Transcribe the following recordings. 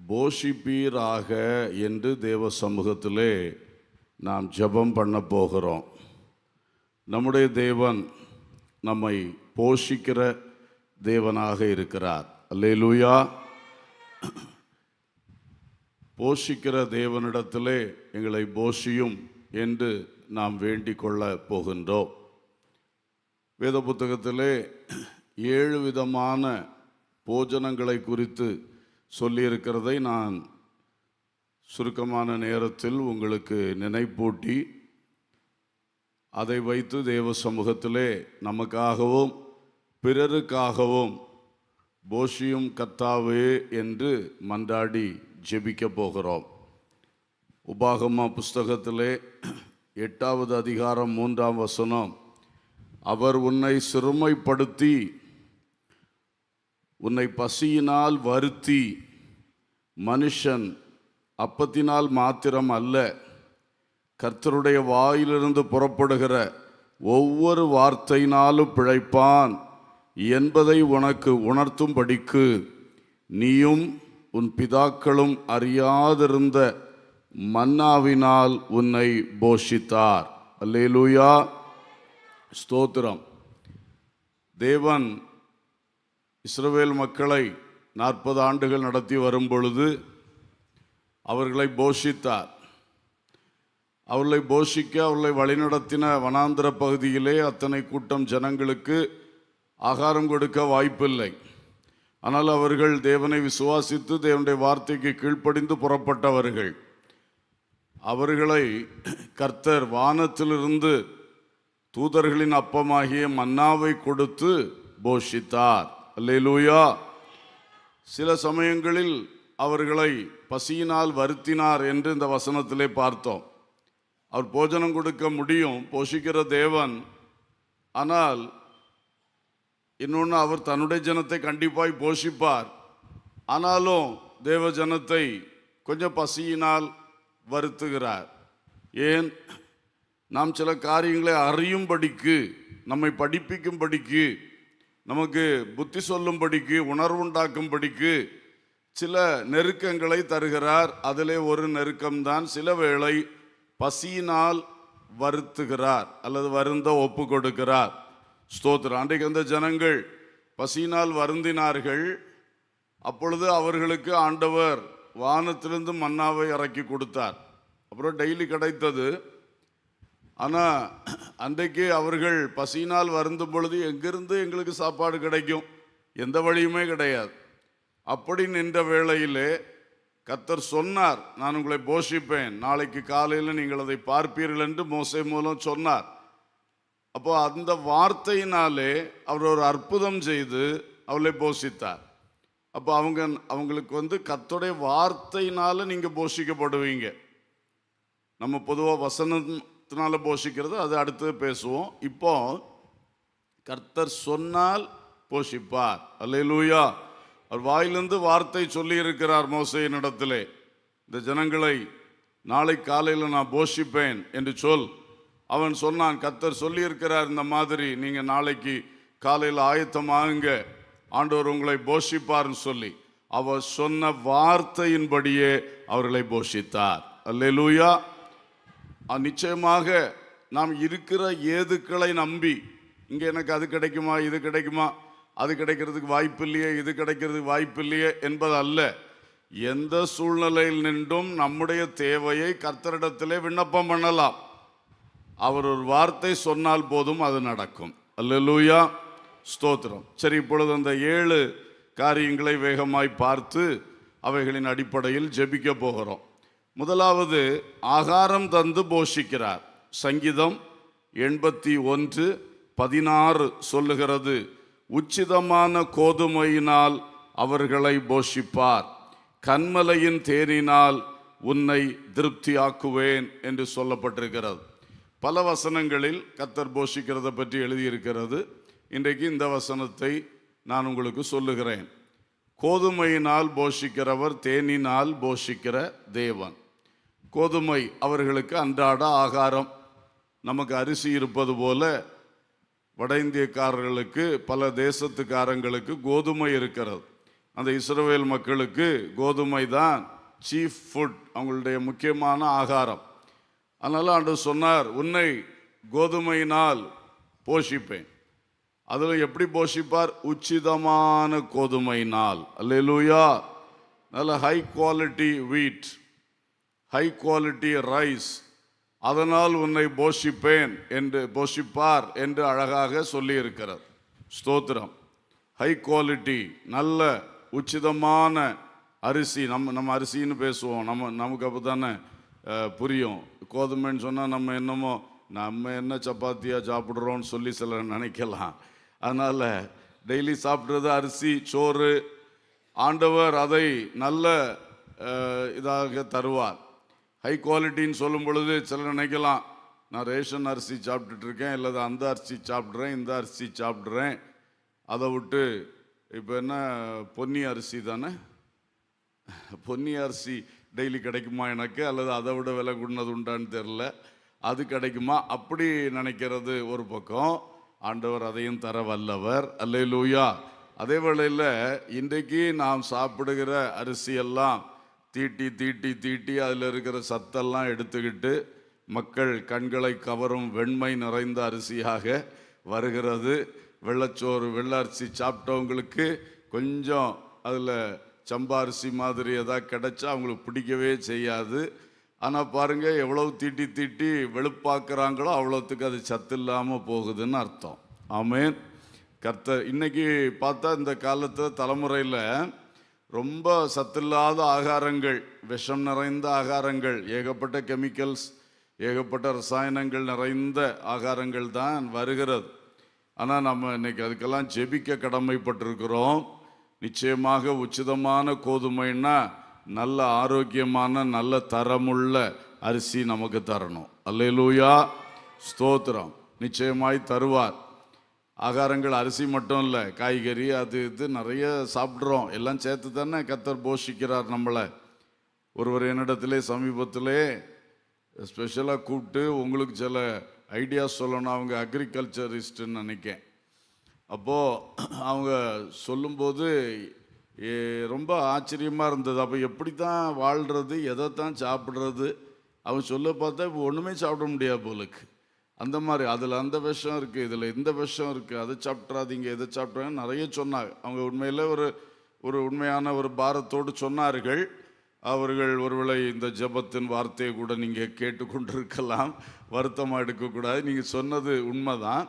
போஷிப்பீராக என்று தேவ சமூகத்திலே நாம் ஜெபம் பண்ண போகிறோம். நம்முடைய தேவன் நம்மை போஷிக்கிற தேவனாக இருக்கிறார். அல்லேலூயா. போஷிக்கிற தேவனிடத்திலே எங்களை போஷியும் என்று நாம் வேண்டிக் கொள்ள போகின்றோம். வேத புத்தகத்திலே 7 விதமான போஜனங்களை குறித்து சொல்லியிருக்கிறதை நான் சுருக்கமான நேரத்தில் உங்களுக்கு நினைப்பூட்டி அதை வைத்து தேவ சமூகத்திலே நமக்காகவும் பிறருக்காகவும் போஷியும் கர்த்தாவே என்று மன்றாடி ஜெபிக்க போகிறோம். உபாகம புஸ்தகத்திலே 8வது அதிகாரம் 3ஆம் வசனம், அவர் உன்னை சிறுமைப்படுத்தி உன்னை பசியினால் வருத்தி, மனுஷன் அப்பத்தினால் மாத்திரம் அல்ல, கர்த்தருடைய வாயிலிருந்து புறப்படுகிற ஒவ்வொரு வார்த்தையினாலும் பிழைப்பான் என்பதை உனக்கு உணர்த்தும்படிக்கு நீயும் உன் பிதாக்களும் அறியாதிருந்த மன்னாவினால் உன்னை போஷித்தார். அல்லேலூயா, ஸ்தோத்திரம். தேவன் இஸ்ரவேல் மக்களை 40 ஆண்டுகள் நடத்தி வரும் பொழுது அவர்களை போஷித்தார். அவர்களை போஷிக்க அவர்களை வழிநடத்தின வனாந்திர பகுதியிலே அத்தனை கூட்டம் ஜனங்களுக்கு ஆகாரம் கொடுக்க வாய்ப்பில்லை. ஆனால் அவர்கள் தேவனை விசுவாசித்து தேவனுடைய வார்த்தைக்கு கீழ்ப்படிந்து புறப்பட்டவர்கள். அவர்களை கர்த்தர் வானத்திலிருந்து தூதர்களின் அப்பமாகிய மன்னாவை கொடுத்து போஷித்தார். அல்லேலூயா. சில சமயங்களில் அவர்களை பசியினால் வருத்தினார் என்று இந்த வசனத்திலே பார்த்தோம். அவர் போஜனம் கொடுக்க முடியும், போஷிக்கிற தேவன். ஆனால் இன்னொன்று, அவர் தன்னுடைய ஜனத்தை கண்டிப்பாய் போஷிப்பார். ஆனாலும் தேவ ஜனத்தை கொஞ்சம் பசியினால் வருத்துகிறார். ஏன்? நாம் சில காரியங்களை அறியும்படிக்கு, நம்மை படிப்பிக்கும்படிக்கு, நமக்கு புத்தி சொல்லும்படிக்கு, உணர்வுண்டாக்கும்படிக்கு சில நெருக்கங்களை தருகிறார். அதிலே ஒரு நெருக்கம்தான் சில வேளை பசியினால் வருத்துகிறார் அல்லது வருந்த ஒப்பு கொடுக்கிறார். ஸ்தோத்திரம். அன்றைக்கு அந்த ஜனங்கள் பசியினால் வருந்தினார்கள். அப்பொழுது அவர்களுக்கு ஆண்டவர் வானத்திலிருந்து மன்னாவை இறக்கி கொடுத்தார். அப்புறம் டெய்லி கிடைத்தது. ஆனால் அன்றைக்கு அவர்கள் பசியினால் வருந்தும் பொழுது எங்கிருந்து எங்களுக்கு சாப்பாடு கிடைக்கும்? எந்த வழியுமே கிடையாது. அப்படி நின்ற வேளையிலே கர்த்தர் சொன்னார், நான் உங்களை போஷிப்பேன், நாளைக்கு காலையில் நீங்கள் அதை பார்ப்பீர்கள் என்று மோசே மூலம் சொன்னார். அப்போ அந்த வார்த்தையினாலே அவர் ஒரு அற்புதம் செய்து அவளை போஷித்தார். அப்போ அவங்களுக்கு கர்த்தருடைய வார்த்தையினால நீங்கள் போஷிக்கப்படுவீங்க. நம்ம பொதுவாக வசனத்தினால போஷிக்கிறது அது அடுத்து பேசுவோம். இப்போ கர்த்தர் சொன்னால் போஷிப்பார். அல்லேலூயா. அவர் வாயிலிருந்து வார்த்தை சொல்லி இருக்கிறார் மோசேயின் இடத்திலே, இந்த ஜனங்களை நாளை காலையில் நான் போஷிப்பேன் என்று சொல். அவன் சொன்னான், கர்த்தர் சொல்லியிருக்கிறார் இந்த மாதிரி, நீங்கள் நாளைக்கு காலையில் ஆயத்தமாகுங்க, ஆண்டவர் உங்களை போஷிப்பார்னு சொல்லி அவர் சொன்ன வார்த்தையின்படியே அவர்களை போஷித்தார். அல்லேலூயா. நிச்சயமாக நாம் இருக்கிற ஏதுக்களை நம்பி, இங்கே எனக்கு அது கிடைக்குமா, இது கிடைக்குமா, அது கிடைக்கிறதுக்கு வாய்ப்பு இல்லையே, இது கிடைக்கிறதுக்கு வாய்ப்பு இல்லையே என்பது அல்ல. எந்த சூழ்நிலையில் நின்றும் நம்முடைய தேவையை கர்த்தரிடத்திலே விண்ணப்பம் பண்ணலாம். அவர் ஒரு வார்த்தை சொன்னால் போதும், அது நடக்கும். அல்லேலூயா, ஸ்தோத்திரம். சரி, இப்பொழுது அந்த 7 காரியங்களை வேகமாய் பார்த்து அவைகளின் அடிப்படையில் ஜெபிக்க போகிறோம். முதலாவது, ஆகாரம் தந்து போஷிக்கிறார். சங்கீதம் 81:16 சொல்லுகிறது, உச்சிதமான கோதுமையினால் அவர்களை போஷிப்பார், கன்மலையின் தேனினால் உன்னை திருப்தியாக்குவேன் என்று சொல்லப்பட்டிருக்கிறது. பல வசனங்களில் கர்த்தர் போஷிக்கிறதை பற்றி எழுதியிருக்கிறது. இன்றைக்கு இந்த வசனத்தை நான் உங்களுக்கு சொல்லுகிறேன். கோதுமையினால் போஷிக்கிறவர் தேனினால் போஷிக்கிற தேவன். கோதுமை அவர்களுக்கு அன்றாட ஆகாரம். நமக்கு அரிசி இருப்பது போல வட இந்தியக்காரர்களுக்கு, பல தேசத்துக்காரங்களுக்கு கோதுமை இருக்கிறது. அந்த இஸ்ரவேல் மக்களுக்கு கோதுமை தான் சீஃப் ஃபுட், அவங்களுடைய முக்கியமான ஆகாரம். அதனால் ஆண்டவர் சொன்னார், உன்னை கோதுமையினால் போஷிப்பேன். அதில் எப்படி போஷிப்பார்? உச்சிதமான கோதுமையினால். அல்லேலூயா. நல்ல ஹை குவாலிட்டி வீட், ஹை குவாலிட்டி ரைஸ், அதனால் உன்னை போஷிப்பார் என்று அழகாக சொல்லி இருக்கிறார். ஸ்தோத்திரம். ஹை குவாலிட்டி, நல்ல உச்சிதமான அரிசி. நம்ம அரிசின்னு பேசுவோம், நமக்கு அப்போ தானே புரியும். கோதுமைன்னு சொன்னால் நம்ம என்ன சப்பாத்தியாக சாப்பிட்றோன்னு சொல்லி சிலர் நினைக்கலாம். அதனால் டெய்லி சாப்பிட்றது அரிசி, சோறு. ஆண்டவர் அதை நல்ல இதாக தருவார். ஹை குவாலிட்டின்னு சொல்லும் பொழுது சிலர் நினைக்கலாம், நான் ரேஷன் அரிசி சாப்பிட்டுட்ருக்கேன், இல்லை அந்த அரிசி சாப்பிட்றேன், இந்த அரிசி சாப்பிட்றேன், அதை விட்டு இப்போ என்ன பொன்னி அரிசி தானே, பொன்னி அரிசி டெய்லி கிடைக்குமா எனக்கு, அல்லது அதை விட விலை கூடனது உண்டான்னு தெரில, அது கிடைக்குமா, அப்படி நினைக்கிறது ஒரு பக்கம். ஆண்டவர் அதையும் தர வல்லவர். அல்லேலூயா. அதே வேளையில் இன்றைக்கு நாம் சாப்பிடுகிற அரிசியெல்லாம் தீட்டி அதில் இருக்கிற சத்தெல்லாம் எடுத்துக்கிட்டு மக்கள் கண்களை கவரும் வெண்மை நிறைந்த அரிசியாக வருகிறது. வெள்ளச்சோறு, வெள்ளை அரிசி சாப்பிட்டவங்களுக்கு கொஞ்சம் அதில் சம்பா அரிசி மாதிரி எதாவது கிடைச்சா அவங்களுக்கு பிடிக்கவே செய்யாது. ஆனால் பாருங்கள், எவ்வளவு தீட்டி வெளுப்பாக்குறாங்களோ அவ்வளோத்துக்கு அது சத்து இல்லாமல் போகுதுன்னு அர்த்தம். ஆமேன். கர்த்தர் இன்னைக்கு பார்த்தா இந்த காலத்தில் தலைமுறையில் ரொம்ப சத்தில்லாத ஆகாரங்கள், விஷம் நிறைந்த ஆகாரங்கள், ஏகப்பட்ட கெமிக்கல்ஸ், ஏகப்பட்ட ரசாயனங்கள் நிறைந்த ஆகாரங்கள் தான் வருகிறது. ஆனால் நம்ம இன்னைக்கு அதுக்கெல்லாம் ஜெபிக்க கடமைப்பட்டிருக்கிறோம். நிச்சயமாக உச்சிதமான கோதுமைன்னா நல்ல ஆரோக்கியமான நல்ல தரமுள்ள அரிசி நமக்கு தரணும். அல்லேலூயா. ஸ்தோத்திரம். நிச்சயமாய் தருவார். ஆகாரங்கள் அரிசி மட்டும் இல்லை, காய்கறி அது இது நிறைய சாப்பிட்றோம். எல்லாம் சேர்த்து தானே கர்த்தர் போஷிக்கிறார் நம்மளை. ஒருவர் என்னிடத்திலே சமீபத்திலே ஸ்பெஷலாக கூப்பிட்டு உங்களுக்கு சில ஐடியாஸ் சொல்லணும். அவங்க அக்ரிகல்ச்சரிஸ்ட்டுன்னு நினைக்கேன். அப்போது அவங்க சொல்லும்போது ரொம்ப ஆச்சரியமாக இருந்தது. அப்போ எப்படி தான் வாழ்கிறது, எதை தான் சாப்பிட்றது, அவங்க சொல்ல பார்த்தா இப்போ ஒன்றுமே சாப்பிட முடியாது போலுக்கு. அந்த மாதிரி அதில் அந்த விஷம் இருக்குது, இதில் இந்த விஷம் இருக்குது, அதை சாப்பிட்றாதீங்க, இதை சாப்பிட்றாங்க நிறைய சொன்னாங்க. அவங்க உண்மையில் ஒரு உண்மையான ஒரு பாரத்தோடு சொன்னார்கள். அவர்கள் ஒருவேளை இந்த ஜெபத்தின் வார்த்தையை கூட நீங்கள் கேட்டுக்கொண்டிருக்கலாம், வருத்தமாக எடுக்கக்கூடாது. நீங்கள் சொன்னது உண்மைதான்.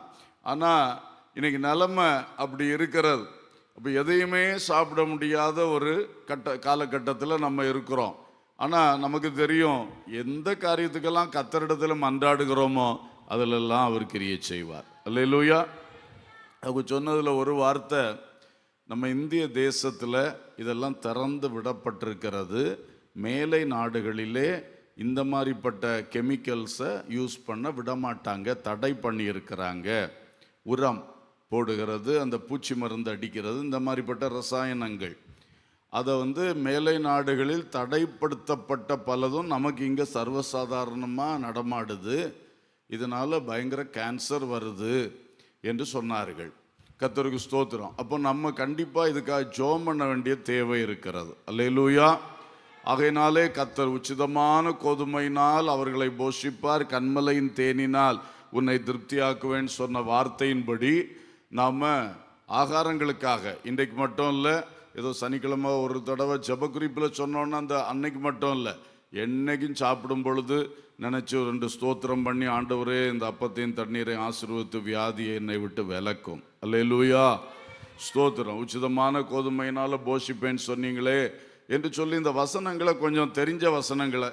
ஆனால் இன்னைக்கு நிலைமை அப்படி இருக்கிறது. அப்போ எதையுமே சாப்பிட முடியாத ஒரு காலகட்டத்தில் நம்ம இருக்கிறோம். ஆனால் நமக்கு தெரியும், எந்த காரியத்துக்கெல்லாம் கர்த்தரிடத்தில் மன்றாடுகிறோமோ அதிலெல்லாம் அவர் கிரியை செய்வார். அல்லேலூயா. அவங்க சொன்னதில் ஒரு வார்த்தை, நம்ம இந்திய தேசத்தில் இதெல்லாம் திறந்து விடப்பட்டிருக்கிறது. மேலை நாடுகளிலே இந்த மாதிரிப்பட்ட கெமிக்கல்ஸை யூஸ் பண்ண விடமாட்டாங்க, தடை பண்ணியிருக்கிறாங்க. உரம் போடுகிறது, அந்த பூச்சி மருந்து அடிக்கிறது, இந்த மாதிரிப்பட்ட ரசாயனங்கள், அதை மேலை நாடுகளில் தடைப்படுத்தப்பட்ட பலதும் நமக்கு இங்கே சர்வசாதாரணமாக நடமாடுது. இதனால் பயங்கர கேன்சர் வருது என்று சொன்னார்கள். கர்த்தருக்கு ஸ்தோத்திரம். அப்போ நம்ம கண்டிப்பாக இதுக்காக ஜெபம் பண்ண வேண்டிய தேவை இருக்கிறது. அல்லேலூயா. ஆகையினாலே கர்த்தர் உச்சிதமான கோதுமையினால் அவர்களை போஷிப்பார், கன்மலையின் தேனினால் உன்னை திருப்தியாக்குவேன்னு சொன்ன வார்த்தையின்படி நாம் ஆகாரங்களுக்காக இன்றைக்கு மட்டும் இல்லை, ஏதோ சனிக்கிழமை ஒரு தடவை ஜெப குறிப்பில் சொன்னோன்னா அந்த அன்னைக்கு மட்டும் இல்லை, என்னைக்கும் சாப்பிடும் பொழுது நினச்சி 2 ஸ்தோத்திரம் பண்ணி, ஆண்டவரே இந்த அப்பத்தையும் தண்ணீரை ஆசீர்வதித்து வியாதியை என்னை விட்டு விலக்கும். அல்லேலூயா. ஸ்தோத்திரம். உச்சிதமான கோதுமையினால் போஷிப்பேன்னு சொன்னீங்களே என்று சொல்லி இந்த வசனங்களை கொஞ்சம் தெரிஞ்ச வசனங்களை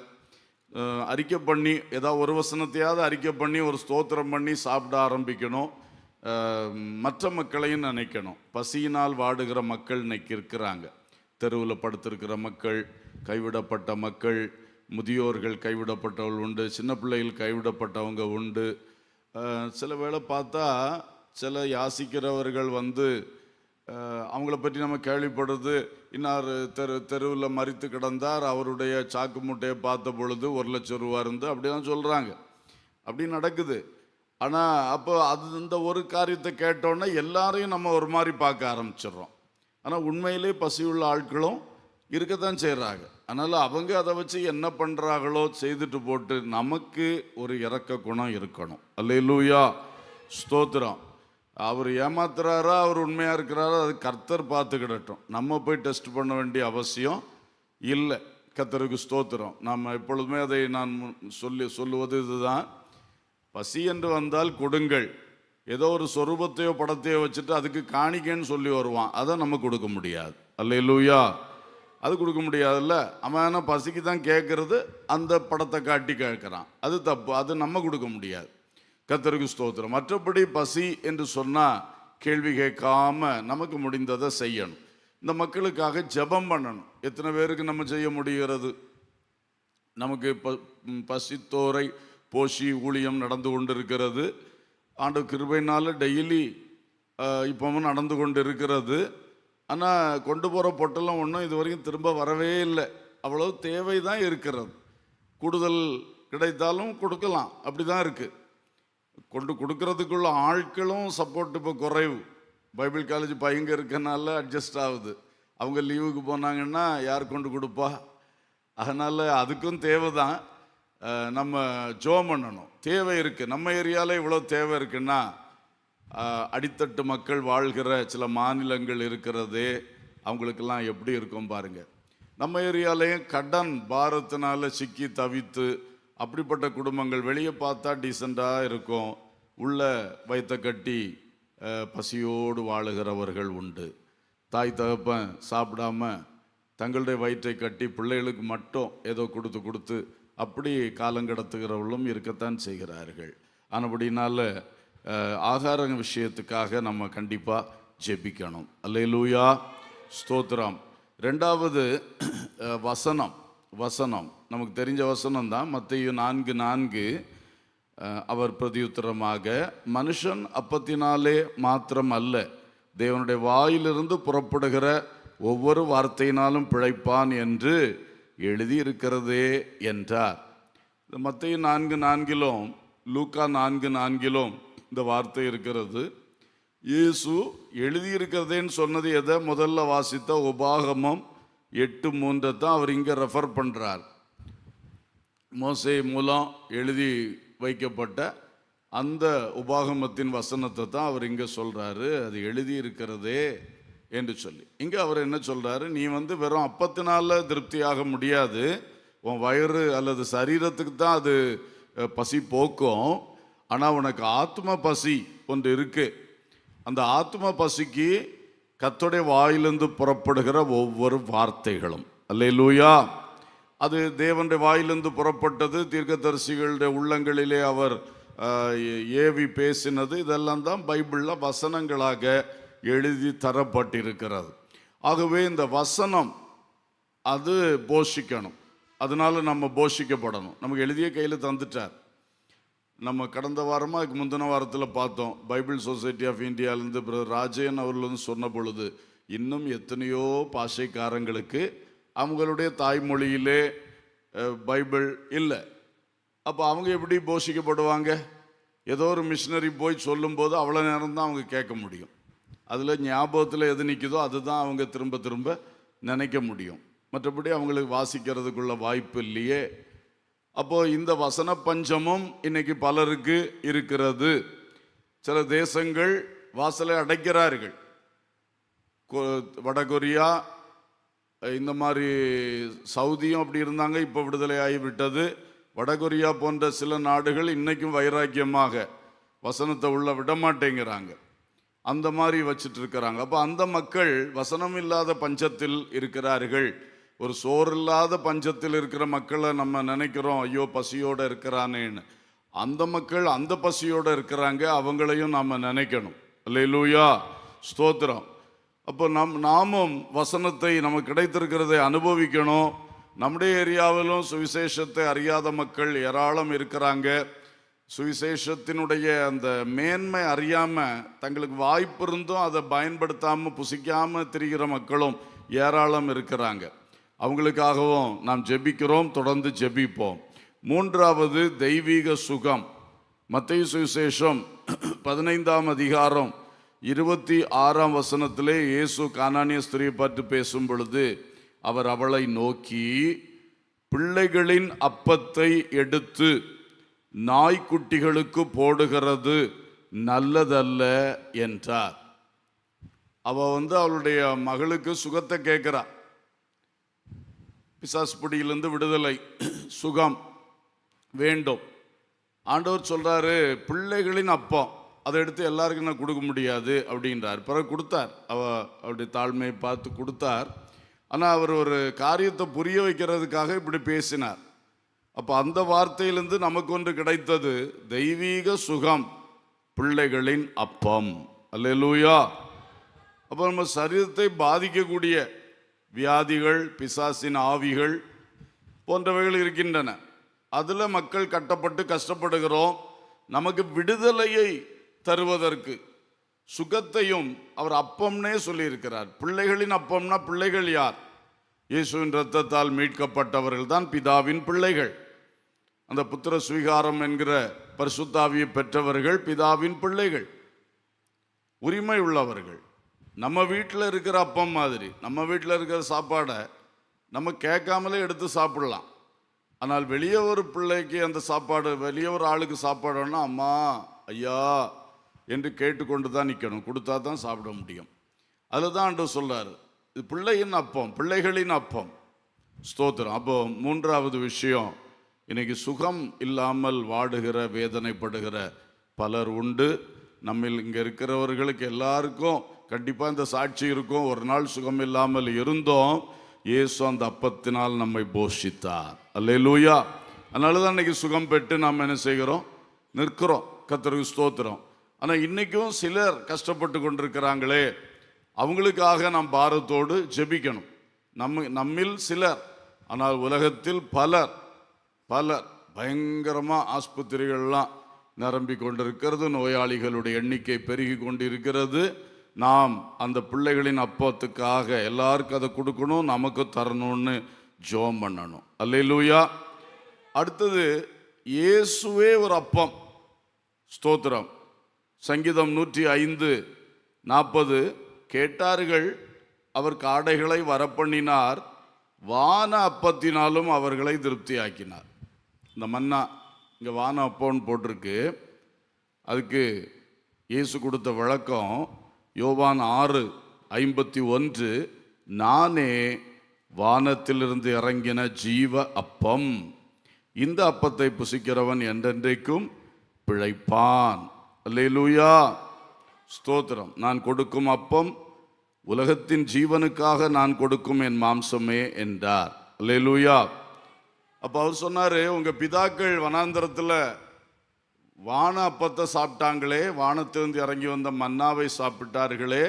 அறிக்கை பண்ணி, ஏதாவது ஒரு வசனத்தையாவது அறிக்கை பண்ணி ஒரு ஸ்தோத்திரம் பண்ணி சாப்பிட ஆரம்பிக்கணும். மற்ற மக்களையும் நினைக்கணும். பசியினால் வாடுகிற மக்கள் இன்னைக்கு இருக்கிறாங்க. தெருவில் படுத்திருக்கிற மக்கள், கைவிடப்பட்ட மக்கள், முதியோர்கள் கைவிடப்பட்டவர்கள் உண்டு, சின்ன பிள்ளைகள் கைவிடப்பட்டவங்க உண்டு. சில வேளை பார்த்தா சில யாசிக்கிறவர்கள் அவங்கள பற்றி நம்ம கேள்விப்படுறது, இன்னார் தெருவில் மரித்து கிடந்தார், அவருடைய சாக்கு மூட்டையை பார்த்த பொழுது 1 லட்சம் ரூபா இருந்து அப்படிதான் சொல்கிறாங்க. அப்படி நடக்குது. ஆனால் அப்போ அது இந்த ஒரு காரியத்தை கேட்டோன்னே எல்லாரையும் நம்ம ஒரு மாதிரி பார்க்க ஆரம்பிச்சிடுறோம். ஆனால் உண்மையிலே பசியுள்ள ஆட்களும் இருக்கத்தான் செய்கிறாங்க. அதனால் அவங்க அதை வச்சு என்ன பண்ணுறாங்களோ செய்துட்டு போட்டு, நமக்கு ஒரு இரக்க குணம் இருக்கணும். அல்லேலூயா, ஸ்தோத்திரம். அவர் ஏமாத்துறாரா அவர் உண்மையாக இருக்கிறாரா அது கர்த்தர் பார்த்துக்கிடட்டும். நம்ம போய் டெஸ்ட் பண்ண வேண்டிய அவசியம் இல்லை. கர்த்தருக்கு ஸ்தோத்திரம். நம்ம எப்பொழுதுமே அதை நான் சொல்லுவது இதுதான், பசி என்று வந்தால் கொடுங்கள். ஏதோ ஒரு சொரூபத்தையோ படத்தையோ வச்சுட்டு அதுக்கு காணிக்கன்னு சொல்லி வருவான், அதை நம்ம கொடுக்க முடியாது. அல்லேலூயா, அது கொடுக்க முடியாதுல்ல. அவன் பசிக்கு தான் கேட்கறது, அந்த படத்தை காட்டி கேட்குறான், அது தப்பு, அது நம்ம கொடுக்க முடியாது. கர்த்தருக்கு ஸ்தோத்திரம். மற்றபடி பசி என்று சொன்னால் கேள்வி கேட்காம நமக்கு முடிந்ததை செய்யணும். இந்த மக்களுக்காக ஜெபம் பண்ணணும். எத்தனை பேருக்கு நம்ம செய்ய முடிகிறது? நமக்கு பசித்தோரை போஷி ஊழியம் நடந்து கொண்டு இருக்கிறது. ஆண்டு கிருபையினால டெய்லி இப்பவும் நடந்து கொண்டு இருக்கிறது. ஆனால் கொண்டு போகிற பொட்டெல்லாம் ஒன்றும் இது வரைக்கும் திரும்ப வரவே இல்லை. அவ்வளோ தேவை தான் இருக்கிறது. கூடுதல் கிடைத்தாலும் கொடுக்கலாம், அப்படி தான் இருக்குது. கொடுக்கறதுக்குள்ள ஆட்களும் சப்போர்ட் இப்போ குறைவு. பைபிள் காலேஜ் பையங்க இருக்கனால அட்ஜஸ்ட் ஆகுது. அவங்க லீவுக்கு போனாங்கன்னா யார் கொண்டு கொடுப்பா? அதனால் அதுக்கும் தேவை தான். நம்ம ஜெபம் பண்ணணும். தேவை இருக்குது. நம்ம ஏரியாவில் இவ்வளோ தேவை இருக்குன்னா, அடித்தட்டு மக்கள் வாழ்கிற சில மாநிலங்கள் இருக்கிறதே, அவங்களுக்கெல்லாம் எப்படி இருக்கும் பாருங்க. நம்ம ஏரியாலையும் கடன் பாரத்தினால சிக்கி தவித்து அப்படிப்பட்ட குடும்பங்கள் வெளியே பார்த்தா டீசெண்டாக இருக்கும், உள்ள வயிற்ற கட்டி பசியோடு வாழுகிறவர்கள் உண்டு. தாய் தகப்பன் சாப்பிடாம தங்களுடைய வயிற்றை கட்டி பிள்ளைகளுக்கு மட்டும் ஏதோ கொடுத்து அப்படி காலங்கடத்துகிறவர்களும் இருக்கத்தான் செய்கிறார்கள். ஆனபடினால ஆகார விஷயத்துக்காக நம்ம கண்டிப்பாக ஜெபிக்கணும். அல்லேலூயா, ஸ்தோத்திரம். ரெண்டாவது வசனம் நமக்கு தெரிஞ்ச வசனம் தான். மத்தேயு 4:4 அவர் பிரதியுத்தரமாக, மனுஷன் அப்பத்தினாலே மாத்திரம் அல்ல, தேவனுடைய வாயிலிருந்து புறப்படுகிற ஒவ்வொரு வார்த்தையினாலும் பிழைப்பான் என்று எழுதியிருக்கிறதே என்றார். மத்தேயு 4:4 லூக்கா 4:4 இந்த வார்த்தை இருக்கிறது. இயேசு எழுதியிருக்கிறதேன்னு சொன்னது எதை? முதல்ல வாசித்த உபாகமம் 8:3 தான் அவர் இங்கே ரெஃபர் பண்ணுறார். மோசே மூலம் எழுதி வைக்கப்பட்ட அந்த உபாகமத்தின் வசனத்தை தான் அவர் இங்கே சொல்கிறாரு, அது எழுதியிருக்கிறதே என்று சொல்லி. இங்கே அவர் என்ன சொல்கிறாரு? நீ வெறும் அப்பத்தினால திருப்தியாக முடியாது, உன் வயிறு அல்லது சரீரத்துக்கு தான் அது பசி போக்கும். ஆனால் உனக்கு ஆத்ம பசி ஒன்று இருக்கு. அந்த ஆத்ம பசிக்கு கர்த்தருடைய வாயிலிருந்து புறப்படுகிற ஒவ்வொரு வார்த்தைகளும், அல்லேலூயா, அது தேவனுடைய வாயிலிருந்து புறப்பட்டது. தீர்க்கதரிசிகளுடைய உள்ளங்களிலே அவர் ஏவி பேசினது, இதெல்லாம் தான் பைபிளில் வசனங்களாக எழுதி தரப்பட்டிருக்கிறது. ஆகவே இந்த வசனம் அது போஷிக்கணும். அதனால நம்ம போஷிக்கப்படணும். நமக்கு எழுதிய கையில் தந்துட்டார். நம்ம கடந்த வாரமாக அதுக்கு முந்தின வாரத்தில் பார்த்தோம். பைபிள் சொசைட்டி ஆஃப் இந்தியாவிலேருந்து பிரதர் ராஜேன் அவர்கள் சொன்ன பொழுது, இன்னும் எத்தனையோ பாஷைக்காரங்களுக்கு அவங்களுடைய தாய்மொழியிலே பைபிள் இல்லை. அப்போ அவங்க எப்படி போஷிக்கப்படுவாங்க? ஏதோ ஒரு மிஷினரி போய் சொல்லும்போது அவ்வளோ நேரம் தான் அவங்க கேட்க முடியும். அதில் ஞாபகத்தில் எது நிற்குதோ அதுதான் அவங்க திரும்ப திரும்ப நினைக்க முடியும். மற்றபடி அவங்களுக்கு வாசிக்கிறதுக்குள்ள வாய்ப்பு இல்லையே. அப்போது இந்த வசன பஞ்சமும் இன்னைக்கு பலருக்கு இருக்கிறது. சில தேசங்கள் வாசலை அடைக்கிறார்கள். வடகொரியா, இந்த மாதிரி சவுதியும் அப்படி இருந்தாங்க, இப்போ விடுதலை ஆகிவிட்டது. வடகொரியா போன்ற சில நாடுகள் இன்னைக்கும் வைராக்கியமாக வசனத்தை உள்ள விட மாட்டேங்கிறாங்க. அந்த மாதிரி வச்சுட்டு இருக்கிறாங்க. அப்போ அந்த மக்கள் வசனம் இல்லாத பஞ்சத்தில் இருக்கிறார்கள். ஒரு சோறு இல்லாத பஞ்சத்தில் இருக்கிற மக்களை நம்ம நினைக்கிறோம், ஐயோ பசியோடு இருக்கிறானேன்னு. அந்த மக்கள் அந்த பசியோடு இருக்கிறாங்க, அவங்களையும் நம்ம நினைக்கணும். அல்லேலூயா, ஸ்தோத்திரம். அப்போ நாமும் வசனத்தை நமக்கு கிடைத்திருக்கிறதை அனுபவிக்கணும். நம்முடைய ஏரியாவிலும் சுவிசேஷத்தை அறியாத மக்கள் ஏராளம் இருக்கிறாங்க. சுவிசேஷத்தினுடைய அந்த மேன்மை அறியாமல் தங்களுக்கு வாய்ப்பு இருந்தும் அதை பயன்படுத்தாமல் புசிக்காமல் திரிகிற மக்களும் ஏராளம் இருக்கிறாங்க. அவங்களுக்காகவும் நாம் ஜெபிக்கிறோம், தொடர்ந்து ஜெபிப்போம். மூன்றாவது தெய்வீக சுகம். மத்தேயு சுவிசேஷம் 15ஆம் அதிகாரம் 26ஆம் வசனத்திலே இயேசு கானானிய ஸ்திரியை பார்த்து பேசும் பொழுது அவர் அவளை நோக்கி, பிள்ளைகளின் அப்பத்தை எடுத்து நாய்க்குட்டிகளுக்கு போடுகிறது நல்லதல்ல என்றார். அவ அவளுடைய மகளுக்கு சுகத்தை கேட்கிறா. பிசாசு பிடியிலிருந்து விடுதலை, சுகம் வேண்டும். ஆண்டவர் சொல்றாரு, பிள்ளைகளின் அப்பம் அதை எடுத்து எல்லாருக்கும் நான் கொடுக்க முடியாது அப்படின்றார். பிறகு கொடுத்தார், அவருடைய தாழ்மையை பார்த்து கொடுத்தார். ஆனால் அவர் ஒரு காரியத்தை புரிய வைக்கிறதுக்காக இப்படி பேசினார். அப்போ அந்த வார்த்தையிலிருந்து நமக்கு ஒன்று கிடைத்தது, தெய்வீக சுகம், பிள்ளைகளின் அப்பம். அல்லேலூயா. அப்போ நம்ம சரீரத்தை பாதிக்கக்கூடிய வியாதிகள், பிசாசின் ஆவிகள் போன்றவைகள் இருக்கின்றன. அதில் மக்கள் கட்டப்பட்டு கஷ்டப்படுகிறோம். நமக்கு விடுதலையை தருவதற்கு சுகத்தையும் அவர் அப்பம்னே சொல்லியிருக்கிறார். பிள்ளைகளின் அப்பம்னா பிள்ளைகள் யார்? இயேசுவின் இரத்தத்தால் மீட்கப்பட்டவர்கள் தான் பிதாவின் பிள்ளைகள். அந்த புத்திர சுவீகாரம் என்கிற பரிசுத்தாவியை பெற்றவர்கள் பிதாவின் பிள்ளைகள், உரிமை உள்ளவர்கள். நம்ம வீட்டில் இருக்கிற அப்பம் மாதிரி, நம்ம வீட்டில் இருக்கிற சாப்பாடை நம்ம கேட்காமலே எடுத்து சாப்பிடலாம். ஆனால் வெளியே ஒரு பிள்ளைக்கு அந்த சாப்பாடு, வெளியே ஒரு ஆளுக்கு சாப்பாடுன்னா அம்மா ஐயா என்று கேட்டுக்கொண்டு தான் நிற்கணும், கொடுத்தா தான் சாப்பிட முடியும். அதில் தான் ஆண்டவர் சொல்றாரு, இது பிள்ளையின் அப்பம், பிள்ளைகளின் அப்பம். ஸ்தோத்திரம். அப்போ மூன்றாவது விஷயம், இன்னைக்கு சுகம் இல்லாமல் வாடுகிற, வேதனைப்படுகிற பலர் உண்டு. நம்மில் இங்கே இருக்கிறவர்களுக்கு எல்லாருக்கும் கண்டிப்பாக இந்த சாட்சி இருக்கும். ஒரு நாள் சுகம் இல்லாமல் இருந்தோம், இயேசு அந்த அப்பத்தினால் நம்மை போஷித்தார். அல்லேலூயா. அதனால தான் இன்னைக்கு சுகம் பெற்று நாம் என்ன செய்கிறோம், நிற்கிறோம். கர்த்தருக்கு ஸ்தோத்திரம். ஆனால் இன்றைக்கும் சிலர் கஷ்டப்பட்டு கொண்டிருக்கிறாங்களே, அவங்களுக்காக நாம் பாரத்தோடு ஜெபிக்கணும். நம்மில் சிலர், ஆனால் உலகத்தில் பலர் பயங்கரமாக ஆஸ்பத்திரிகள்லாம் நிரம்பி கொண்டிருக்கிறது, நோயாளிகளுடைய எண்ணிக்கை பெருகி கொண்டிருக்கிறது. நாம் அந்த பிள்ளைகளின் அப்பத்துக்காக எல்லாருக்கும் அதை கொடுக்கணும், நமக்கு தரணும்னு ஜெபம் பண்ணணும். அல்லேலூயா. அடுத்தது, இயேசுவே ஒரு அப்பம். ஸ்தோத்திரம். சங்கீதம் 105:40, கேட்டார்கள், அவர் காடைகளை வரப்பண்ணினார், வான அப்பத்தினாலும் அவர்களை திருப்தியாக்கினார். இந்த மன்னா இங்கே வான அப்பம்னு போட்டிருக்கு. அதுக்கு இயேசு கொடுத்த விளக்கம் யோவான் 6:51, நானே வானத்திலிருந்து இறங்கின ஜீவ அப்பம், இந்த அப்பத்தை புசிக்கிறவன் என்றென்றைக்கும் பிழைப்பான். அல்லேலூயா. ஸ்தோத்திரம். நான் கொடுக்கும் அப்பம் உலகத்தின் ஜீவனுக்காக நான் கொடுக்கும் என் மாம்சமே என்றார். அல்லேலூயா. அப்போ அவர் சொன்னார், உங்கள் பிதாக்கள் வனாந்தரத்தில் வான அப்பத்தை சாப்பிட்டாங்களே, வானத்திலிருந்து இறங்கி வந்த மன்னாவை சாப்பிட்டார்களே,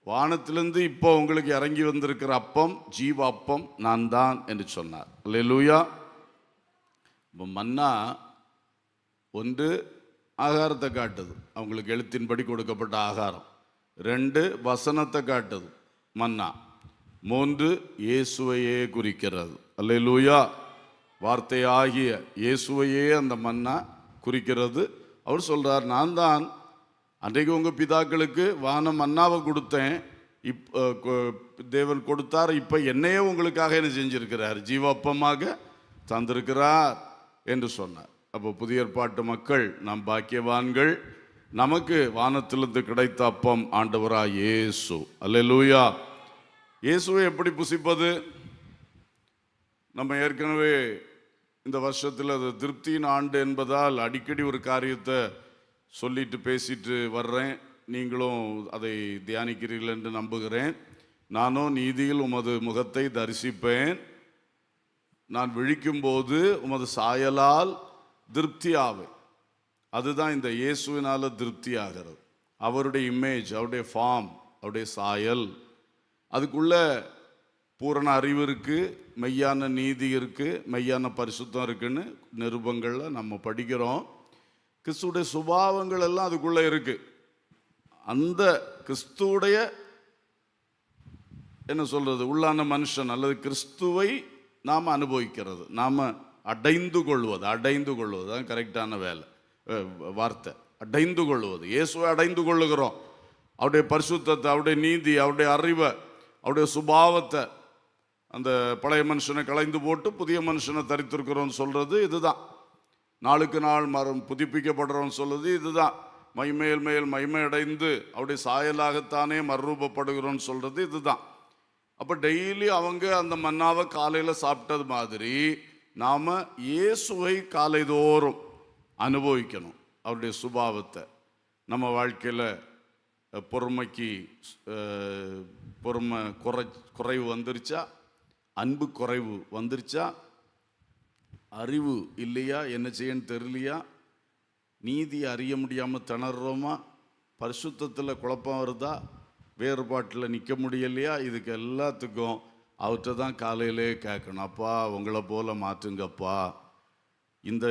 வானத்திலிருந்து இப்போ உங்களுக்கு இறங்கி வந்திருக்கிற அப்பம் ஜீவ அப்பம் நான் தான் என்று சொன்னார். அல்லேலூயா. இப்போ மன்னா ஒன்று ஆகாரத்தை காட்டுது, அவங்களுக்கு எழுத்தின்படி கொடுக்கப்பட்ட ஆகாரம். 2 வசனத்தை காட்டுது மன்னா. 3 இயேசுவையே குறிக்கிறது. அல்லேலூயா. வார்த்தையாகிய இயேசுவையே அந்த மன்னா குறிக்கிறது. அவர் சொல்றார், நான் தான் அன்றைக்கு உங்கள் பிதாக்களுக்கு வான மன்னாவை கொடுத்தேன், தேவன் கொடுத்தார், இப்போ என்னையே உங்களுக்காக என்ன செஞ்சிருக்கிறார், ஜீவாப்பமாக தந்திருக்கிறார் என்று சொன்னார். அப்போ புதிய ஏற்பாட்டு மக்கள் நாம் பாக்கியவான்கள். நமக்கு வானத்திலிருந்து கிடைத்த அப்பம் ஆண்டவராய் இயேசு. அல்லேலூயா. இயேசுவை எப்படி புசிப்பது? நம்ம ஏற்கனவே இந்த வருஷத்தில் அது திருப்தியின் ஆண்டு என்பதால் அடிக்கடி ஒரு காரியத்தை சொல்லிட்டு பேசிட்டு வர்றேன். நீங்களும் அதை தியானிக்கிறீர்கள் என்று நம்புகிறேன். நானோ நீதியில் உமது முகத்தை தரிசிப்பேன், நான் விழிக்கும்போது உமது சாயலால் திருப்தியாவேன். அதுதான் இந்த இயேசுவினால திருப்தி ஆகிறது. அவருடைய இமேஜ், அவருடைய ஃபார்ம், அவருடைய சாயல், அதுக்குள்ள பூரண அறிவு இருக்குது, மெய்யான நீதி இருக்குது, மெய்யான பரிசுத்தம் இருக்குன்னு நிருபங்களில் நம்ம படிக்கிறோம். கிறிஸ்துடைய சுபாவங்கள் எல்லாம் அதுக்குள்ளே இருக்குது. அந்த கிறிஸ்துவுடைய என்ன சொல்கிறது, உள்ளான மனுஷன் அல்லது கிறிஸ்துவை நாம் அனுபவிக்கிறது, நாம் அடைந்து கொள்வது தான் கரெக்டான வார்த்தை. அடைந்து கொள்வது. இயேசுவை அடைந்து கொள்ளுகிறோம். அவருடைய பரிசுத்தத்தை, அவருடைய நீதி, அவருடைய அறிவை, அவருடைய சுபாவத்தை, அந்த பழைய மனுஷனை களைந்து போட்டு புதிய மனுஷனை தரித்திருக்கிறோன்னு சொல்றது இதுதான். நாளுக்கு நாள் புதுப்பிக்கப்படுறோன்னு சொல்றது இதுதான். மைமேல் மேல் மகிமை அடைந்து அவருடைய சாயலாகத்தானே மறுரூபப்படுகிறோன்னு சொல்றது இதுதான். அப்போ டெய்லி அவங்க அந்த மன்னாவை காலையில் சாப்பிட்டது மாதிரி நாம் இயேசுவை காலைதோறும் அனுபவிக்கணும். அவருடைய சுபாவத்தை நம்ம வாழ்க்கையில் பொறுமைக்கு பொறுமை குறைவு வந்துருச்சா, அன்பு குறைவு வந்துருச்சா, அறிவு இல்லையா, என்ன செய்யன்னு தெரியலையா, நீதி அறிய முடியாமல் திணறோமா, பரிசுத்தத்தில் குழப்பம் வருதா, வேறுபாட்டில் நிற்க முடியலையா, இதுக்கு எல்லாத்துக்கும் அவர்கிட்ட தான் காலையிலே கேட்கணும். அப்பா உங்களை போல மாற்றுங்கப்பா, இந்த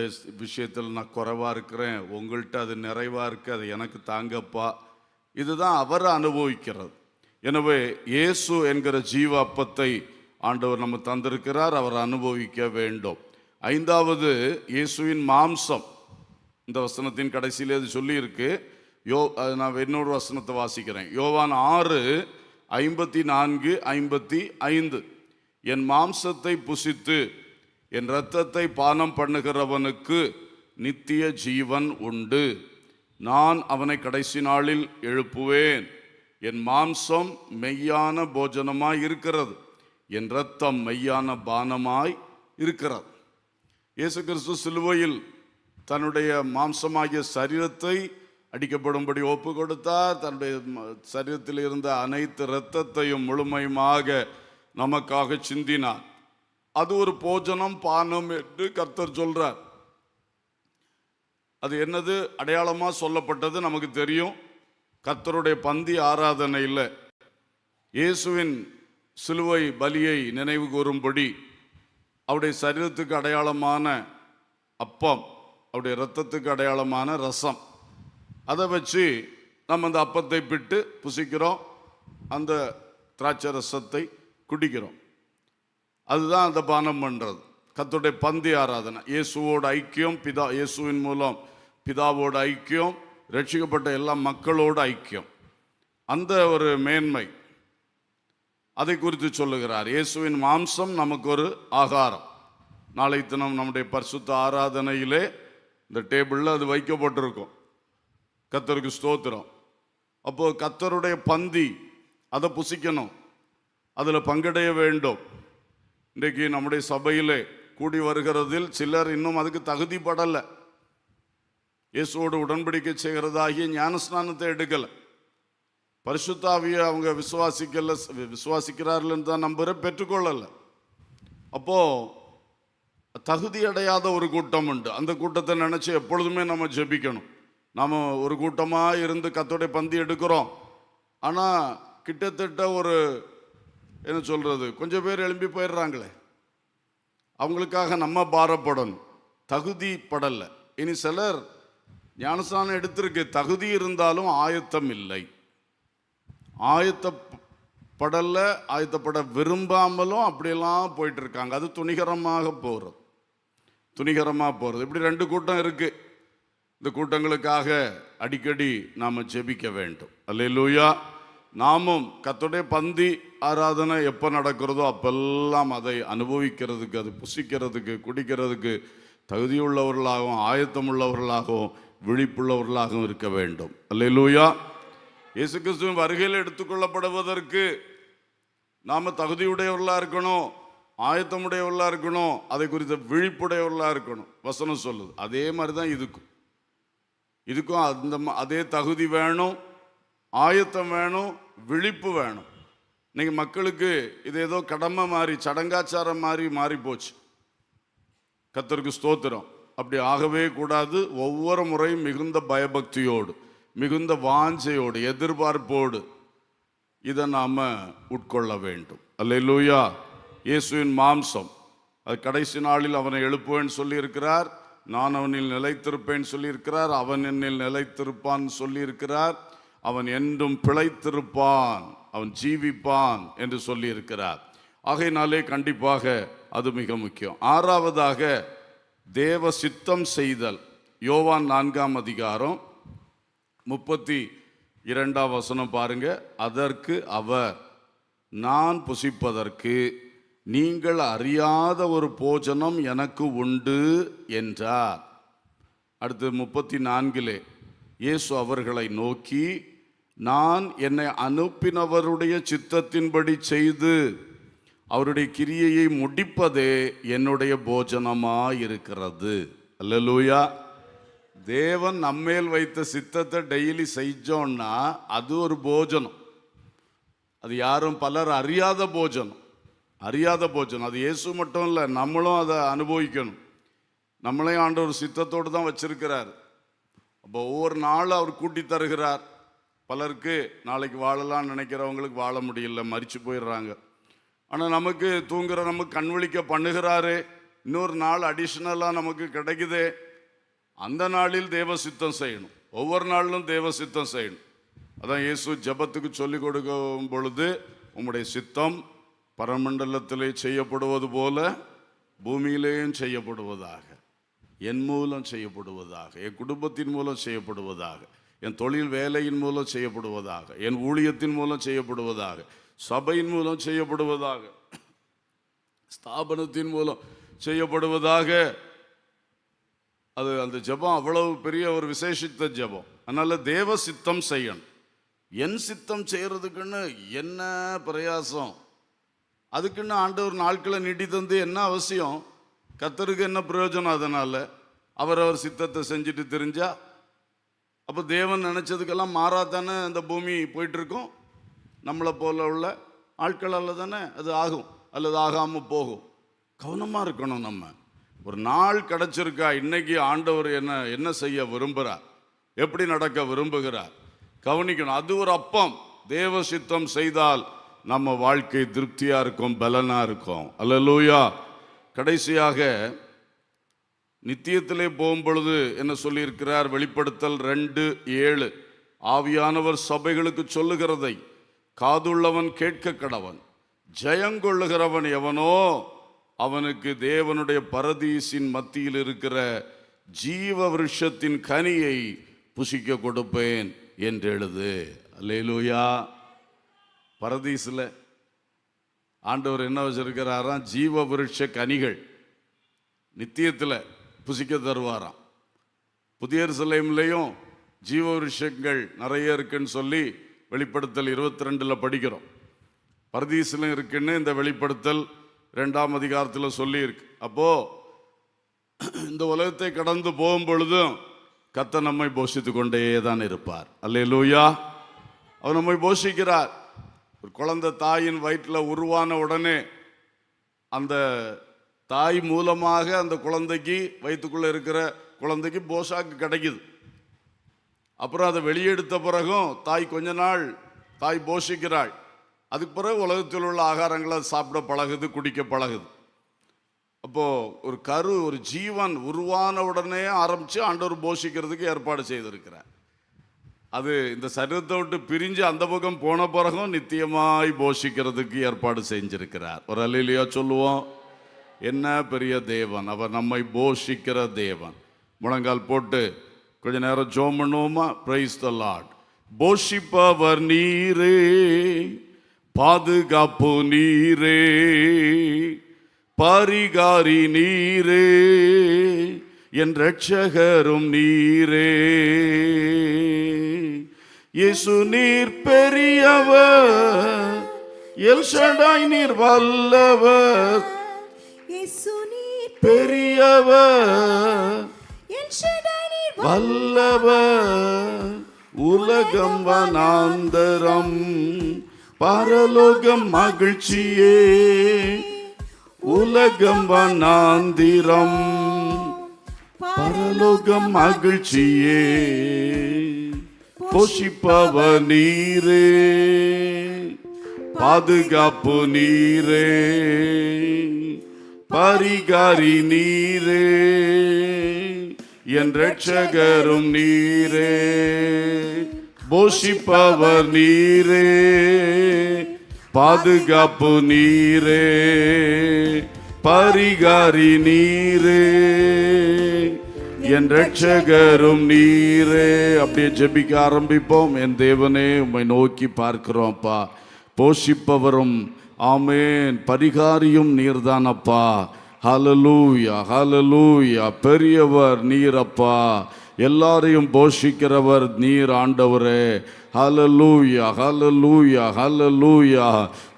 விஷயத்தில் நான் குறைவாக இருக்கிறேன், உங்கள்கிட்ட அது நிறைவாக இருக்கு, அது எனக்கு தாங்கப்பா. இதுதான் அவரை அனுபவிக்கிறது. எனவே இயேசு என்கிற ஜீவ அப்பத்தை ஆண்டவர் நம்ம தந்திருக்கிறார், அவர் அனுபவிக்க வேண்டும். ஐந்தாவது, இயேசுவின் மாம்சம். இந்த வசனத்தின் கடைசியிலே அது சொல்லியிருக்கு. நான் இன்னொரு வசனத்தை வாசிக்கிறேன். யோவான் 6:54-55. என் மாம்சத்தை புசித்து என் இரத்தத்தை பானம் பண்ணுகிறவனுக்கு நித்திய ஜீவன் உண்டு. நான் அவனை கடைசி நாளில் எழுப்புவேன். என் மாம்சம் மெய்யான போஜனமாய் இருக்கிறது, என் இரத்தம் மெய்யான பானமாய் இருக்கிறது. இயேசு கிறிஸ்து சிலுவையில் தன்னுடைய மாம்சமாகிய சரீரத்தை அடிக்கப்படும்படி ஒப்பு கொடுத்தார். தன்னுடைய சரீரத்தில் இருந்த அனைத்து இரத்தத்தையும் முழுமையுமாக நமக்காக சிந்தினார். அது ஒரு போஜனம், பானம் என்று கர்த்தர் சொல்றார். அது என்னது அடையாளமாக சொல்லப்பட்டது நமக்கு தெரியும். கர்த்தருடைய பந்தி ஆராதனையில் இயேசுவின் சிலுவை பலியை நினைவு கூறும்படி அவருடைய சரீரத்துக்கு அடையாளமான அப்பம், அவருடைய இரத்தத்துக்கு அடையாளமான ரசம், அதை வச்சு நம்ம அந்த அப்பத்தை பிட்டு புசிக்கிறோம், அந்த திராட்சை ரசத்தை குடிக்கிறோம். அதுதான் அந்த பானம் பண்ணுறது. கர்த்தருடைய பந்தி ஆராதனை, இயேசுவோட ஐக்கியம், இயேசுவின் மூலம் பிதாவோட ஐக்கியம், ரட்சிக்கப்பட்ட எல்லா மக்களோட ஐக்கியம், அந்த ஒரு மேன்மை, அதை குறித்து சொல்லுகிறார். இயேசுவின் மாம்சம் நமக்கு ஒரு ஆகாரம். நாளை தினம் நம்முடைய பரிசுத்த ஆராதனையிலே இந்த டேபிளில் அது வைக்கப்பட்டிருக்கும். கர்த்தருக்கு ஸ்தோத்திரம். அப்போ கர்த்தருடைய பந்தி, அதை புசிக்கணும், அதில் பங்கடைய வேண்டும். இன்றைக்கு நம்முடைய சபையிலே கூடி வருகிறதில் சிலர் இன்னும் அதுக்கு தகுதிப்படலை. இயேசுவோடு உடன்படிக்கை செய்கிறதாகிய ஞானஸ்நானத்தை எடுக்கலை, பரிசுத்த ஆவியை அவங்க விசுவாசிக்கிறார்கள் தான் நம்புற பெற்றுக்கொள்ளலை. அப்போ தகுதி அடையாத ஒரு கூட்டம் உண்டு. அந்த கூட்டத்தை நினைச்சு எப்பொழுதுமே நம்ம ஜெபிக்கணும். நாம் ஒரு கூட்டமாக இருந்து கர்த்தருடைய பந்தி எடுக்கிறோம், ஆனால் கிட்டத்தட்ட ஒரு என்ன சொல்றது, கொஞ்சம் பேர் எழும்பி போயிடுறாங்களே, அவங்களுக்காக நம்ம பாரப்படணும். தகுதி படலை. இனி சிலர் ஞானஸ்நானம் எடுத்திருக்கு, தகுதி இருந்தாலும் ஆயத்தம் இல்லை, ஆயத்தப்பட விரும்பாமலும் அப்படியெல்லாம் போயிட்டு இருக்காங்க. அது துணிகரமாக போகிறது. இப்படி ரெண்டு கூட்டம் இருக்கு. இந்த கூட்டங்களுக்காக அடிக்கடி நாம் ஜெபிக்க வேண்டும். அல்லேலூயா. நாமும் கர்த்தருடைய பந்தி ஆராதனை எப்போ நடக்கிறதோ அப்பெல்லாம் அதை அனுபவிக்கிறதுக்கு, அது புசிக்கிறதுக்கு, குடிக்கிறதுக்கு தகுதியுள்ளவர்களாகவும் ஆயத்தம் உள்ளவர்களாகவும் விழிப்புள்ளவர்களாகவும் இருக்க வேண்டும். அல்லேலூயா. இயேசு கிறிஸ்துவின் வருகையில் எடுத்துக்கொள்ளப்படுவதற்கு நாம் தகுதியுடையவர்களாக இருக்கணும், ஆயத்தமுடையவர்களாக இருக்கணும், அதை குறித்த விழிப்புடையவர்களாக இருக்கணும். வசனம் சொல்லுது. அதே மாதிரி தான் இதுக்கும் அதே தகுதி வேணும், ஆயத்தம் வேணும், விழிப்பு வேணும். இன்னைக்கு மக்களுக்கு இது ஏதோ கடமை மாதிரி, சடங்காச்சாரம் மாதிரி மாறி போச்சு. கர்த்தருக்கு ஸ்தோத்திரம். அப்படி ஆகவே கூடாது. ஒவ்வொரு முறையும் மிகுந்த பயபக்தியோடு, மிகுந்த வாஞ்சையோடு, எதிர்பார்ப்போடு இதை நாம் உட்கொள்ள வேண்டும். அல்லேலூயா. இயேசுவின் மாம்சம், அது கடைசி நாளில் அவனை எழுப்புவேன்னு சொல்லியிருக்கிறார். நான் அவனில் நிலைத்திருப்பேன் சொல்லியிருக்கிறார். அவன் என்னில் நிலைத்திருப்பான் சொல்லியிருக்கிறார். அவன் என்றும் பிழைத்திருப்பான், அவன் ஜீவிப்பான் என்று சொல்லியிருக்கிறார். ஆகையினாலே கண்டிப்பாக அது மிக முக்கியம். ஆறாவதாக, தேவ சித்தம் செய்தல். யோவான் 4 32ஆம் வசனம் பாருங்க. அதற்கு அவர், நான் புசிப்பதற்கு நீங்கள் அறியாத ஒரு போஜனம் எனக்கு உண்டு என்றார். அடுத்து 34 இயேசு அவர்களை நோக்கி, நான் என்னை அனுப்பினவருடைய சித்தத்தின்படி செய்து அவருடைய கிரியையை முடிப்பதே என்னுடைய போஜனமாயிருக்கிறது. அல்லேலூயா. தேவன் நம்மேல் வைத்த சித்தத்தை டெய்லி செஞ்சோன்னா அது ஒரு போஜனம். அது யாரும் பலர் அறியாத போஜனம். அது இயேசு மட்டும் இல்லை, நம்மளும் அதை அனுபவிக்கணும். நம்மளையும் ஆண்டவர் சித்தத்தோடு தான் வச்சிருக்கிறார். அப்போ ஒவ்வொரு நாளும் அவர் கூட்டி தருகிறார். பலருக்கு நாளைக்கு வாழலாம்னு நினைக்கிறவங்களுக்கு வாழ முடியல, மரிச்சு போயிடுறாங்க. ஆனால் நமக்கு தூங்குற நமக்கு கண் விழிக்க பண்ணுகிறாரு. இன்னொரு நாள் அடிஷ்னலாக நமக்கு கிடைக்குதே, அந்த நாளில் தேவ சித்தம் செய்யணும். ஒவ்வொரு நாளிலும் தேவ சித்தம் செய்யணும். அதான் இயேசு ஜெபத்துக்கு சொல்லிக் கொடுக்கும் பொழுது, உம்முடைய சித்தம் பரமண்டலத்திலே செய்யப்படுவது போல பூமியிலேயும் செய்யப்படுவதாக, என் மூலம் செய்யப்படுவதாக, என் குடும்பத்தின் மூலம் செய்யப்படுவதாக, என் தொழில் வேலையின் மூலம் செய்யப்படுவதாக, என் ஊழியத்தின் மூலம் செய்யப்படுவதாக, சபையின் மூலம் செய்யப்படுவதாக, ஸ்தாபனத்தின் மூலம் செய்யப்படுவதாக. அது அந்த ஜெபம் அவ்வளவு பெரிய ஒரு விசேஷித்த ஜெபம். அதனால தேவ சித்தம் செய்யணும். என் சித்தம் செய்யறதுக்குன்னு என்ன பிரயாசம்? அதுக்குன்னு ஆண்டவர் நாட்களை நீட்டி தந்து என்ன அவசியம்? கர்த்தருக்கு என்ன பிரயோஜனம்? அதனால அவர் சித்தத்தை செஞ்சுட்டு தெரிஞ்சா அப்போ தேவன் நினைச்சதுக்கெல்லாம் மாறாதானே அந்த பூமி போயிட்டு இருக்கும். நம்மளை போல உள்ள ஆட்களால் தானே அது ஆகும் அல்லது ஆகாமல் போகும். கவனமாக இருக்கணும். நம்ம ஒரு நாள் கிடைச்சிருக்கா, இன்னைக்கு ஆண்டவர் என்ன செய்ய விரும்புகிறார், எப்படி நடக்க விரும்புகிறார் கவனிக்கணும். அது ஒரு அப்பம். தேவ சித்தம் செய்தால் நம்ம வாழ்க்கை திருப்தியா இருக்கும், பலனா இருக்கும். அல்லேலூயா. கடைசியாக நித்தியத்திலே போகும் பொழுது என்ன சொல்லியிருக்கிறார்? வெளிப்படுத்தல் 2:7 ஆவியானவர் சபைகளுக்கு சொல்லுகிறதை காதுள்ளவன் கேட்க கடவன். ஜெயங்கொள்ளுகிறவன் எவனோ அவனுக்கு தேவனுடைய பரதீசின் மத்தியில் இருக்கிற ஜீவ விருட்சத்தின் கனியை புசிக்க கொடுப்பேன் என்று எழுது. அல்லேலூயா. பரதீசில் ஆண்டவர் என்ன வச்சிருக்கிறாராம்? ஜீவ விருட்ச கனிகள் நித்தியத்தில் புசிக்க தருவாராம். புதிய எருசலேமிலேயும் ஜீவ விருட்சங்கள் நிறைய இருக்குன்னு சொல்லி வெளிப்படுத்தல் 22 படிக்கிறோம். பரதீசிலும் இருக்குன்னு இந்த வெளிப்படுத்தல் 2ஆம் அதிகாரத்தில் சொல்லி இருக்கு. அப்போ இந்த உலகத்தை கடந்து போகும் பொழுதும் கர்த்தர் நம்மை போஷித்து கொண்டே தான் இருப்பார். அல்லேலூயா. அவர் நம்மை போஷிக்கிறார். ஒரு குழந்தை தாயின் வயிற்றில் உருவான உடனே அந்த தாய் மூலமாக அந்த குழந்தைக்கு, வயிற்றுக்குள்ளே இருக்கிற குழந்தைக்கு போஷாக்கு கிடைக்குது. அப்புறம் அதை வெளியெடுத்த பிறகும் தாய் கொஞ்ச நாள் தாய் போஷிக்கிறாள். அதுக்கு பிறகு உலகத்தில் உள்ள ஆகாரங்களை சாப்பிட பழகுது, குடிக்க பழகுது. அப்போது ஒரு கரு, ஒரு ஜீவன் உருவான உடனே ஆரம்பித்து ஆண்டவர் போஷிக்கிறதுக்கு ஏற்பாடு செய்திருக்கிறார். அது இந்த சரீரத்தை விட்டு பிரிஞ்சு அந்த பக்கம் போன பிறகும் நித்தியமாய் போஷிக்கிறதுக்கு ஏற்பாடு செஞ்சிருக்கிறார். ஒரு அல்லேலூயா சொல்லுவோம். என்ன பெரிய தேவன் அவர், நம்மை போஷிக்கிற தேவன். முழங்கால் போட்டு கொஞ்ச நேரம் ஜெபம் பண்ணுவோமா? Praise the Lord. போஷிப்பவர் நீரே, பாதுகாப்பு நீரே, பரிகாரி நீரே, என் இரட்சகரும் நீரே. இயேசு நீர் பெரியவர், எல் ஷடாய் நீர் வல்லவர். இயேசு நீர் பெரியவர், எல் ஷடாய் நீர் வல்லவர். உலகம் வனாந்தரம், பரலோகம் மகிழ்ச்சியே. உலகம் வனாந்திரம், பரலோகம் மகிழ்ச்சியே. போஷிப்பவர் நீரே, பாதுகாப்பு நீரே, பரிகாரி நீரே, என் இரட்சகரும் நீரே. போஷிப்பவர் நீரே, பாதுகாப்பு நீரே, பரிகாரி நீரே, என் ரட்சகரும் நீரே. அப்படியே ஜெபிக்க ஆரம்பிப்போம். என் தேவனே, உம்மை நோக்கி பார்க்கிறோம்ப்பா. போஷிப்பவரும் ஆமேன் பரிகாரியும் நீர்தானப்பா. ஹல்லேலூயா, ஹல்லேலூயா. பெரியவர் நீரப்பா, எல்லாரையும் போஷிக்கிறவர் நீர் ஆண்டவரே. ஹல்லேலூயா, ஹல்லேலூயா, ஹல்லேலூயா.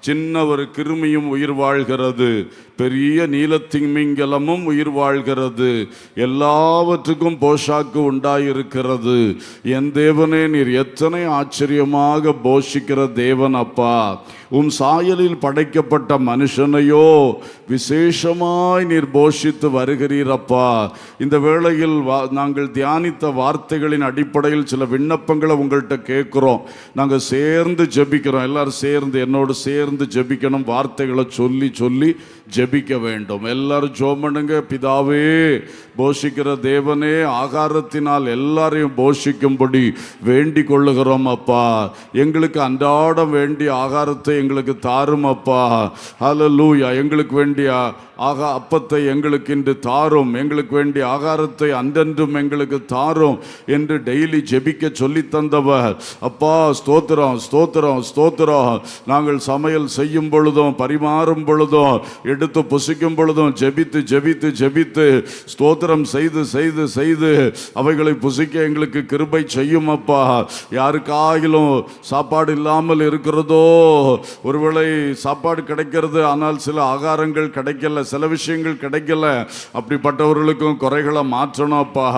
சின்ன ஒரு கிருமியும் உயிர் வாழ்கிறது, பெரிய நீலத்திமிங்கலமும் உயிர் வாழ்கிறது, எல்லாவற்றுக்கும் போஷாக்கு உண்டாயிருக்கிறது. என் தேவனே, நீர் எத்தனை ஆச்சரியமாக போஷிக்கிற தேவன் அப்பா. உம் சாயலில் படைக்கப்பட்ட மனுஷனையோ விசேஷமாய் நீர் போஷித்து வருகிறீரப்பா. இந்த வேளையில் நாங்கள் தியானித்த வார்த்தைகளின் அடிப்படையில் சில விண்ணப்பங்களை உங்கள்கிட்ட கேட்குறோம். நாங்கள் சேர்ந்து ஜெபிக்கிறோம். எல்லாரும் சேர்ந்து என்னோடு சேர்ந்து ஜெபிக்கணும். வார்த்தைகளை சொல்லி சொல்லி ஜெபிக்க வேண்டும். எல்லாரும் ஜெபம் பண்ணுங்க. பிதாவே, போஷிக்கிற தேவனே, ஆகாரத்தினால் எல்லாரையும் போஷிக்கும்படி வேண்டிக் கொள்ளுகிறோம் அப்பா. எங்களுக்கு அன்றாடம் வேண்டிய ஆகாரத்தை எங்களுக்கு தாரும் அப்பா. ஹல்லேலூயா. எங்களுக்கு வேண்டிய அப்பத்தை எங்களுக்கு இன்று தாரும், எங்களுக்கு வேண்டிய ஆகாரத்தை அன்றென்றும் எங்களுக்கு தாரும் என்று டெய்லி ஜெபிக்க சொல்லி தந்தவர் அப்பா. ஸ்தோத்திரம், ஸ்தோத்திரம், ஸ்தோத்திரம். நாங்கள் சமையல் செய்யும் பொழுதும் பரிமாறும் பொழுதும் எடுத்து புசிக்கும் பொழுதும் ஜெபித்து ஜெபித்து ஜெபித்து ஸ்தோத்திரம் செய்து செய்து செய்து அவைகளை புசிக்க எங்களுக்கு கிருபை செய்யும் அப்பா. யாருக்காகிலும் சாப்பாடு இல்லாமல் இருக்கிறதோ, ஒருவேளை சாப்பாடு கிடைக்கிறது ஆனால் சில ஆகாரங்கள் கிடைக்கல, சில விஷயங்கள் கிடைக்கல, அப்படிப்பட்டவர்களுக்கும் குறைகளை மாற்றணும் அப்பா.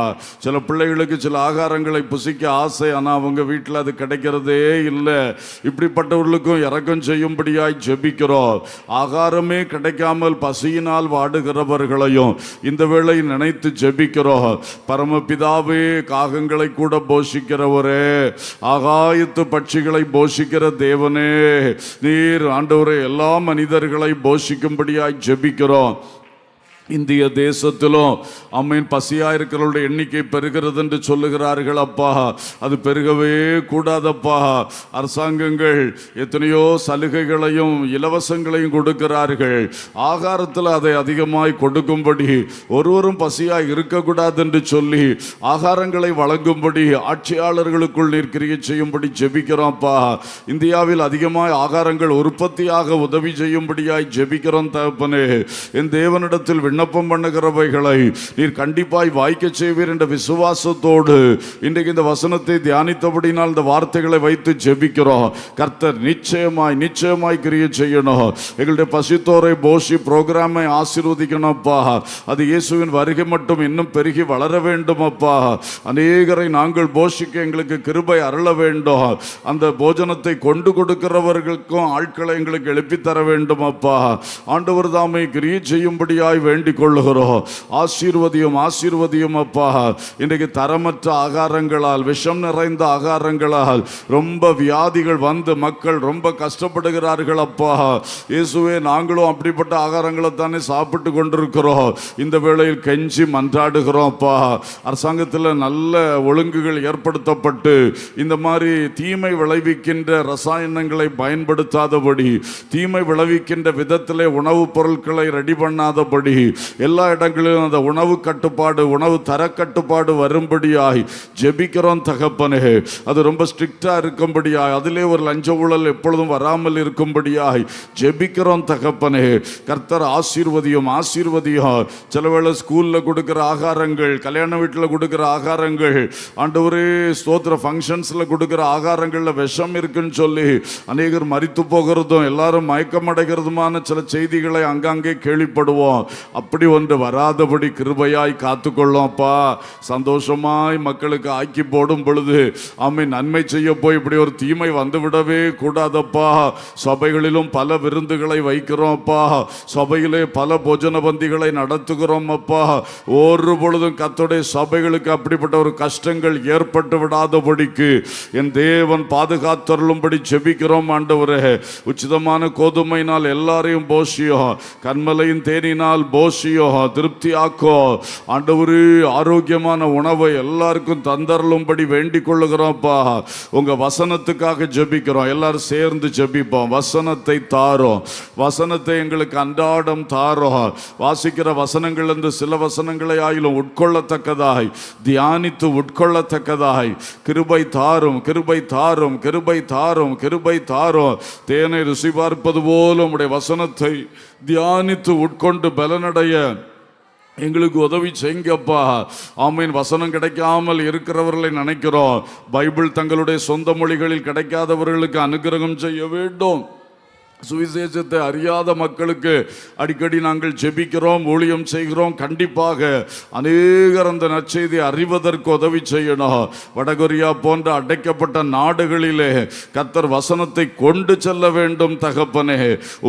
சில பிள்ளைகளுக்கு சில ஆகாரங்களை புசிக்க ஆசை, ஆனால் அவங்க வீட்டில் அது கிடைக்கிறதே இல்லை. இப்படிப்பட்டவர்களுக்கும் இரக்கம் செய்யும்படியாய் ஜெபிக்கிறோம். ஆகாரமே கிடைக்காமல் பசியினால் வாடுகிறவர்களையும் இந்த வேளை நினைத்து ஜெபிக்கிறோம். பரமபிதாவே, காகங்களை கூட போஷிக்கிறவரே, ஆகாயத்து பட்சிகளை போஷிக்கிற தேவனே, நீர் ஆண்டவரே எல்லா மனிதர்களை போஷிக்கும்படியாய் ஜெபிக்கிறோம். இந்திய தேசத்திலும் அம்மீன் பசியாக இருக்கிறவருடைய எண்ணிக்கை பெருகிறது என்று சொல்லுகிறார்கள் அப்பா. அது பெருகவே கூடாதப்பா. அரசாங்கங்கள் எத்தனையோ சலுகைகளையும் இலவசங்களையும் கொடுக்கிறார்கள். ஆகாரத்தில் அதை அதிகமாய் கொடுக்கும்படி, ஒருவரும் பசியாக இருக்கக்கூடாது என்று சொல்லி ஆகாரங்களை வழங்கும்படி ஆட்சியாளர்களுக்குள் நீர் கிரியை செய்யும்படி ஜெபிக்கிறோம்ப்பா. இந்தியாவில் அதிகமாய் ஆகாரங்கள் உற்பத்தியாக உதவி செய்யும்படியாய் ஜெபிக்கிறோம் தகப்பனே. என் தேவனிடத்தில் விண்ணப்பம் பண்ணுகிறவைகளை நீர் கண்டிப்பாய் வாய்க்க செய்வீர் என்ற விசுவாசத்தோடு இன்றைக்கு இந்த வசனத்தை தியானித்தபடினால் இந்த வார்த்தைகளை வைத்து ஜெபிக்கிறோம். கர்த்தர் நிச்சயமாய் நிச்சயமாய் கிரியை செய்யணும். எங்களுடைய பசித்தோரை போஷி புரோகிராமை ஆசீர்வதிக்கணும் அப்பா. அது இயேசுவின் வருகை மட்டும் இன்னும் பெருகி வளர வேண்டும் அப்பா. அநேகரை நாங்கள் போஷிக்க எங்களுக்கு கிருபை அருள வேண்டும். அந்த போஜனத்தை கொண்டு கொடுக்கிறவர்களுக்கும் ஆட்களை எங்களுக்கு எழுப்பித்தர வேண்டும் அப்பா. ஆண்டவர் தாமே கிரியை செய்யும்படியாய் வேண்டிக் கொள்ளுகிறோம். ஆசீர்வதியும் ஆசீர்வதியும் அப்பா. இன்றைக்கு தரமற்ற ஆகாரங்களால், விஷம் நிறைந்த ஆகாரங்களால் ரொம்ப வியாதிகள் வந்து மக்கள் ரொம்ப கஷ்டப்படுகிறார்கள் அப்பா. இயேசுவே, நாங்களும் அப்படிப்பட்ட ஆகாரங்களை தானே சாப்பிட்டு கொண்டிருக்கிறோம். இந்த வேளையில் கெஞ்சி மன்றாடுகிறோம் அப்பா. அரசாங்கத்தில் நல்ல ஒழுங்குகள் ஏற்படுத்தப்பட்டு இந்த மாதிரி தீமை விளைவிக்கின்ற ரசாயனங்களை பயன்படுத்தாதபடி, தீமை விளைவிக்கின்ற விதத்திலே உணவுப் பொருட்களை ரெடி பண்ணாதபடி எல்லா இடங்களிலும் அந்த உணவு கட்டுப்பாடு, உணவு தர கட்டுப்பாடு வரும்படியாய் ஜெபிக்கிறோம் தகப்பனே. அது ரொம்ப ஸ்ட்ரிக்டா இருக்கும்படியாய், அதிலே ஒரு லஞ்ச ஊழல் எப்பொழுதும் வராமல் இருக்கும்படியாய் ஜெபிக்கிறோம் தகப்பனே. கர்த்தர் ஆசீர்வதியும் ஆசீர்வதியும். சில வேளை ஸ்கூல்ல கொடுக்கிற ஆகாரங்கள், கல்யாண வீட்டில் கொடுக்கிற ஆகாரங்கள், ஆண்டவரே ஸ்தோத்திர ஃபங்க்ஷன்ஸ்ல கொடுக்கிற ஆகாரங்கள்ல விஷம் இருக்குன்னு சொல்லி அநேகர் மரித்து போகிறதும் எல்லாரும் மயக்கமடைகிறதுமான சில செய்திகளை அங்கங்கே கேள்விப்படுவோம். அப்படி ஒன்று வராதபடி கிருபையாய் காத்துக்கொள்ளோம்ப்பா. சந்தோஷமாய் மக்களுக்கு ஆக்கி போடும் பொழுது ஆமென், நன்மை செய்ய போய் இப்படி ஒரு தீமை வந்து விடவே கூடாதப்பா. சபைகளிலும் பல விருந்துகளை வைக்கிறோம்ப்பா. சபையிலே பல போஜன பந்திகளை நடத்துகிறோம் அப்பா. ஒரு பொழுதும் கர்த்தருடைய சபைகளுக்கு அப்படிப்பட்ட ஒரு கஷ்டங்கள் ஏற்பட்டு விடாதபடிக்கு என் தேவன் பாதுகாத்தருளும்படி ஜெபிக்கிறோம் ஆண்டவரே. உச்சிதமான கோதுமையினால் எல்லாரையும் போஷியும், கண்மலையின் தேனினால் போஷி போஷியோ, திருப்தியாக்கோ ஆண்டவரே. ஆரோக்கியமான உணவை எல்லாருக்கும் தந்தரலும்படி வேண்டிக் கொள்ளுகிறோம்ப்பா. உங்க வசனத்துக்காக ஜெபிக்கிறோம். எல்லாரும் சேர்ந்து ஜெபிப்போம். வசனத்தை தாரோம், வசனத்தை எங்களுக்கு அன்றாடம் தாரோம். வாசிக்கிற வசனங்கள் இருந்து சில வசனங்களை ஆயிலும் உட்கொள்ளத்தக்கதாய், தியானித்து உட்கொள்ளத்தக்கதாய் கிருபை தாரும், கிருபை தாரும், கிருபை தாரும், கிருபை தாரும். தேனை ருசி பார்ப்பது போல உம்முடைய வசனத்தை தியானித்து உட்கொண்டு பலனடைய எங்களுக்கு உதவி செய்யுங்கப்பா. ஆமீன். வசனம் கிடைக்காமல் இருக்கிறவர்களை நினைக்கிறோம். பைபிள் தங்களுடைய சொந்த மொழிகளில் கிடைக்காதவர்களுக்கு அனுக்கிரகம் செய்ய வேண்டும். சுவிசேஷத்தை அறியாத மக்களுக்கு அடிக்கடி நாங்கள் ஜெபிக்கிறோம், ஊழியம் செய்கிறோம். கண்டிப்பாக அநேகர் அந்த நற்செய்தியை அறிவதற்கு உதவி செய்யணும். வடகொரியா போன்ற அடைக்கப்பட்ட நாடுகளிலே கர்த்தர் வசனத்தை கொண்டு செல்ல வேண்டும் தகப்பனே.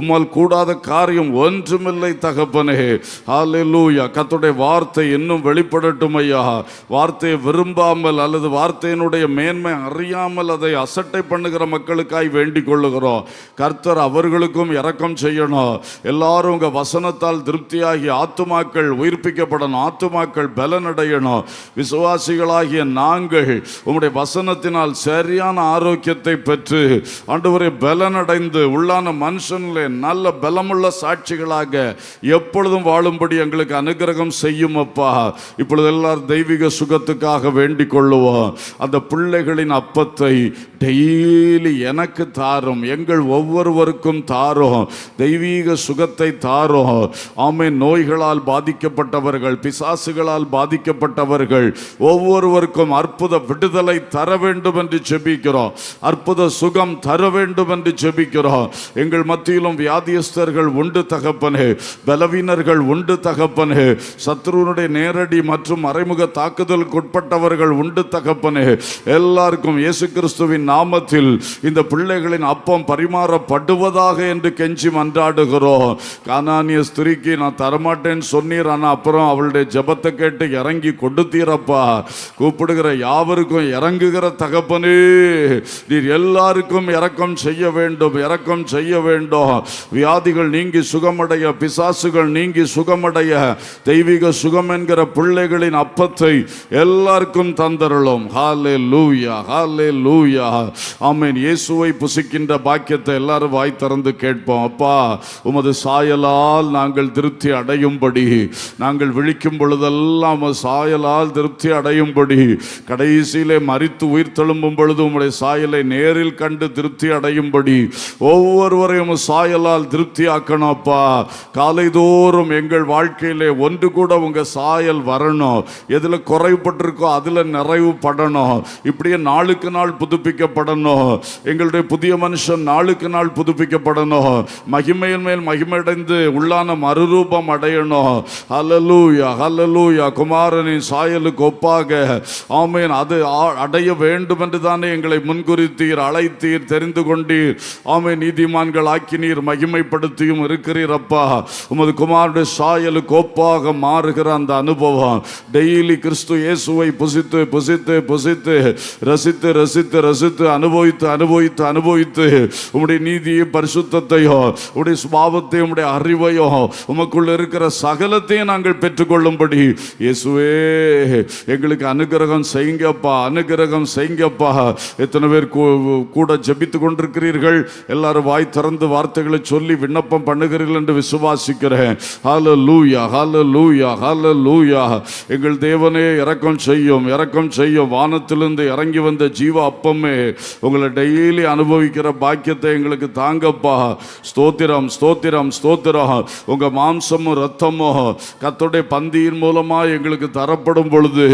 உம்மால் கூடாத காரியம் ஒன்றுமில்லை தகப்பனே. ஹல்லேலூயா. கர்த்தருடைய வார்த்தை இன்னும் வெளிப்படட்டும் ஐயா. வார்த்தையை விரும்பாமல் அல்லது வார்த்தையினுடைய மேன்மை அறியாமல் அதை அசட்டை பண்ணுகிற மக்களுக்காய் வேண்டிக் கொள்ளுகிறோம். கர்த்தர் அவர்களுக்கும் இரக்கம் செய்யணும். எல்லாரும் உங்க வசனத்தால் திருப்தியாகி ஆத்துமாக்கள் உயிர்ப்பிக்கப்படணும், ஆத்துமாக்கள் பலனடையணும். விசுவாசிகளாகிய நாங்கள் உம்முடைய வசனத்தினால் சரியான ஆரோக்கியத்தை பெற்று ஆண்டவரே பலனடைந்து உள்ளான மனுஷனிலே நல்ல பலமுள்ள சாட்சிகளாக எப்பொழுதும் வாழும்படி எங்களுக்கு அனுக்கிரகம் செய்யும் அப்பா. இப்பொழுது எல்லாரும் தெய்வீக சுகத்துக்காக வேண்டிக் கொள்ளுவோம். அந்த பிள்ளைகளின் அப்பத்தை டெய்லி எனக்கு தாரும், எங்கள் ஒவ்வொருவருக்கும் தாரும். தெய்வீக சுகத்தை தாரும். ஆமென். நோய்களால் பாதிக்கப்பட்டவர்கள், பிசாசுகளால் பாதிக்கப்பட்டவர்கள் ஒவ்வொருவருக்கும் அற்புத விடுதலை தர வேண்டும் என்று ஜெபிக்கிறோம். அற்புத சுகம் தர வேண்டும் என்று ஜெபிக்கிறோம். எங்கள் மத்தியிலும் வியாதியஸ்தர்கள் உண்டு தகப்பனே, பலவீனர்கள் உண்டு தகப்பனே, சத்ருனுடைய நேரடி மற்றும் மறைமுக தாக்குதலுக்கு உட்பட்டவர்கள் உண்டு தகப்பனே. எல்லாருக்கும் இயேசு கிறிஸ்துவின் நாமத்தில் இந்த பிள்ளைகளின் அப்பம் பரிமாறப்படுவதாக என்று கெஞ்சி மன்றாடுகிறோம். கானானிய ஸ்திரீக்கு நான் தரமாட்டேன்னு சொன்னீர், ஆனால் அப்புறம் அவளுடைய ஜெபத்தை கேட்டு இறங்கி கொடுத்தீரப்பா. கூப்பிடுகிற யாவருக்கும் இறங்குகிற தகப்பனே, நீர் எல்லாருக்கும் இரக்கம் செய்ய வேண்டும், இரக்கம் செய்ய வேண்டும். வியாதிகள் நீங்கி சுகமடைய, பிசாசுகள் நீங்கி சுகமடைய தெய்வீக சுகம் என்கிற பிள்ளைகளின் அப்பத்தை எல்லாருக்கும் தந்தருளும். ஹல்லேலூயா, ஹல்லேலூயா. ஆமென். இயேசுவை புசிக்கின்ற பாக்கியத்தை எல்லாரும் வாய் திறந்து கேட்போம். அப்பா, உமது சாயலால் நாங்கள் திருப்தி அடையும்படி, நாங்கள் விழிக்கும் பொழுதெல்லாம் உமது சாயலால் திருப்தி அடையும்படி, கடைசியிலே மரித்து உயிர் தெழும்பும் பொழுது உம்முடைய சாயலை நேரில் கண்டு திருப்தி அடையும்படி ஒவ்வொருவரையும் சாயலால் திருப்தி ஆக்கணும் அப்பா. காலைதோறும் எங்கள் வாழ்க்கையிலே ஒன்று கூட உங்க சாயல் வரணும். எதுல குறைவுபட்டிருக்கோ அதுல நிறைவு படணும். இப்படியே நாளுக்கு நாள் புதுப்பிக்கப்படணும். எங்களுடைய புதிய மனுஷன் நாளுக்கு நாள் புதுப்பிக்கப்படணும். மகிமையின் மேல் மகிமையடைந்து உள்ளான மறுரூபம் அடையணும். ஹல்லேலூயா, ஹல்லேலூயா. குமாரனின் சாயலுக்கு ஒப்பாக ஆமென் அது அடைய வேண்டும் என்று தானே எங்களை முன்குறித்தீர், அழைத்தீர், தெரிந்து கொண்டீர். ஆமென். நீதிமான்கள் ஆக்கினீர், மகிமைப்படுத்தியும் இருக்கிறீர் அப்பா. உமது குமாரனுடைய சாயலுக்கு ஒப்பாக மாறுகிற அந்த அனுபவம் டெய்லி கிறிஸ்து இயேசுவை புசித்து புசித்து புசித்து ரசித்து ரசித்து ரசித்து அனுபவித்து அனுபவித்து அனுபவித்து உம்முடைய நீதியை, பரிசுத்தத்தையோ, உம்முடைய சுபாவத்தையும், உம்முடைய அறிவையோ, உமக்குள்ள இருக்கிற சகலத்தையும் நாங்கள் பெற்றுக்கொள்ளும்படி இயேசுவே எங்களுக்கு அனுக்கிரகம் செய்யுங்கப்பா, அனுக்கிரகம் செய்யுங்கப்பா. எத்தனை பேர் கூட ஜெபித்து கொண்டிருக்கிறீர்கள்? எல்லாரும் வாய் திறந்து வார்த்தைகளை சொல்லி விண்ணப்பம் பண்ணுகிறீர்கள் என்று விசுவாசிக்கிறேன். ஹல்லேலூயா, ஹல்லேலூயா, ஹல்லேலூயா. எங்கள் தேவனே இரக்கம் செய்யும், இரக்கம் செய்யும். வானத்திலிருந்து இறங்கி வந்த ஜீவ அப்பமே, உங்களை டெய்லி அனுபவிக்கிற பாக்கியத்தை எங்களுக்கு தாங்கப்பா. ஸ்தோத்திரம், ஸ்தோத்திரம், ஸ்தோத்திரம். உங்க மாம்சமும் ரத்தமும் கர்த்தருடைய பந்தியின் மூலமா எங்களுக்கு தரப்படும் பொழுது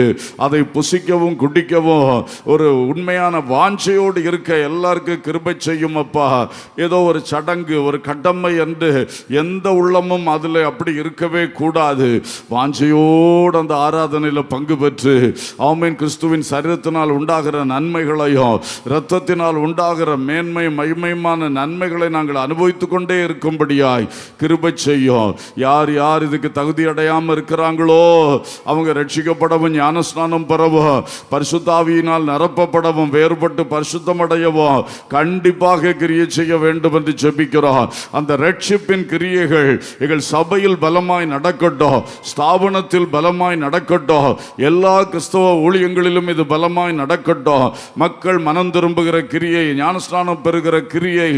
அதை புசிக்கவும் குடிக்கவும் ஒரு உண்மையான வாஞ்சையோடு இருக்க எல்லாருக்கும் கிருபை செய்யும் அப்பா. ஏதோ ஒரு சடங்கு, ஒரு கடமை என்று எந்த உள்ளமும் அதில் அப்படி இருக்கவே கூடாது. வாஞ்சையோடு அந்த ஆராதனையில் பங்கு பெற்று ஆமென் கிறிஸ்துவின் சரீரத்தினால் உண்டாகிற நன்மைகளையும் இரத்தத்தினால் உண்டாகிற மேன்மை மகிமையான நன்மைகளை நாங்கள் அனுபவித்து கொண்டே இருக்கும்படியாய் கிருபை செய்யும். யார் யார் இதுக்கு தகுதி அடையாமல் இருக்கிறாங்களோ அவங்க ரட்சிக்கப்படவும் ஞானஸ்நானம் பெறவும் பரிசுத்த ஆவியினால் நிரப்பப்படவும் வேறுபட்டு பரிசுத்தம் அடையவும் கண்டிப்பாக கிரியை செய்ய வேண்டும் என்று ஜெபிக்கிறோம். அந்த ரட்சிப்பின் கிரியைகள் எங்கள் சபையில் பலமாய் நடக்கட்டும், ஸ்தாபனத்தில் பலமாய் நடக்கட்டும், எல்லா கிறிஸ்தவ ஊழியங்களிலும் இது பலமாய் நடக்கட்டும். மக்கள் மனம் திரும்புகிற கிரியை, ஞானஸ்நானம் பெறுகிற கிரியை,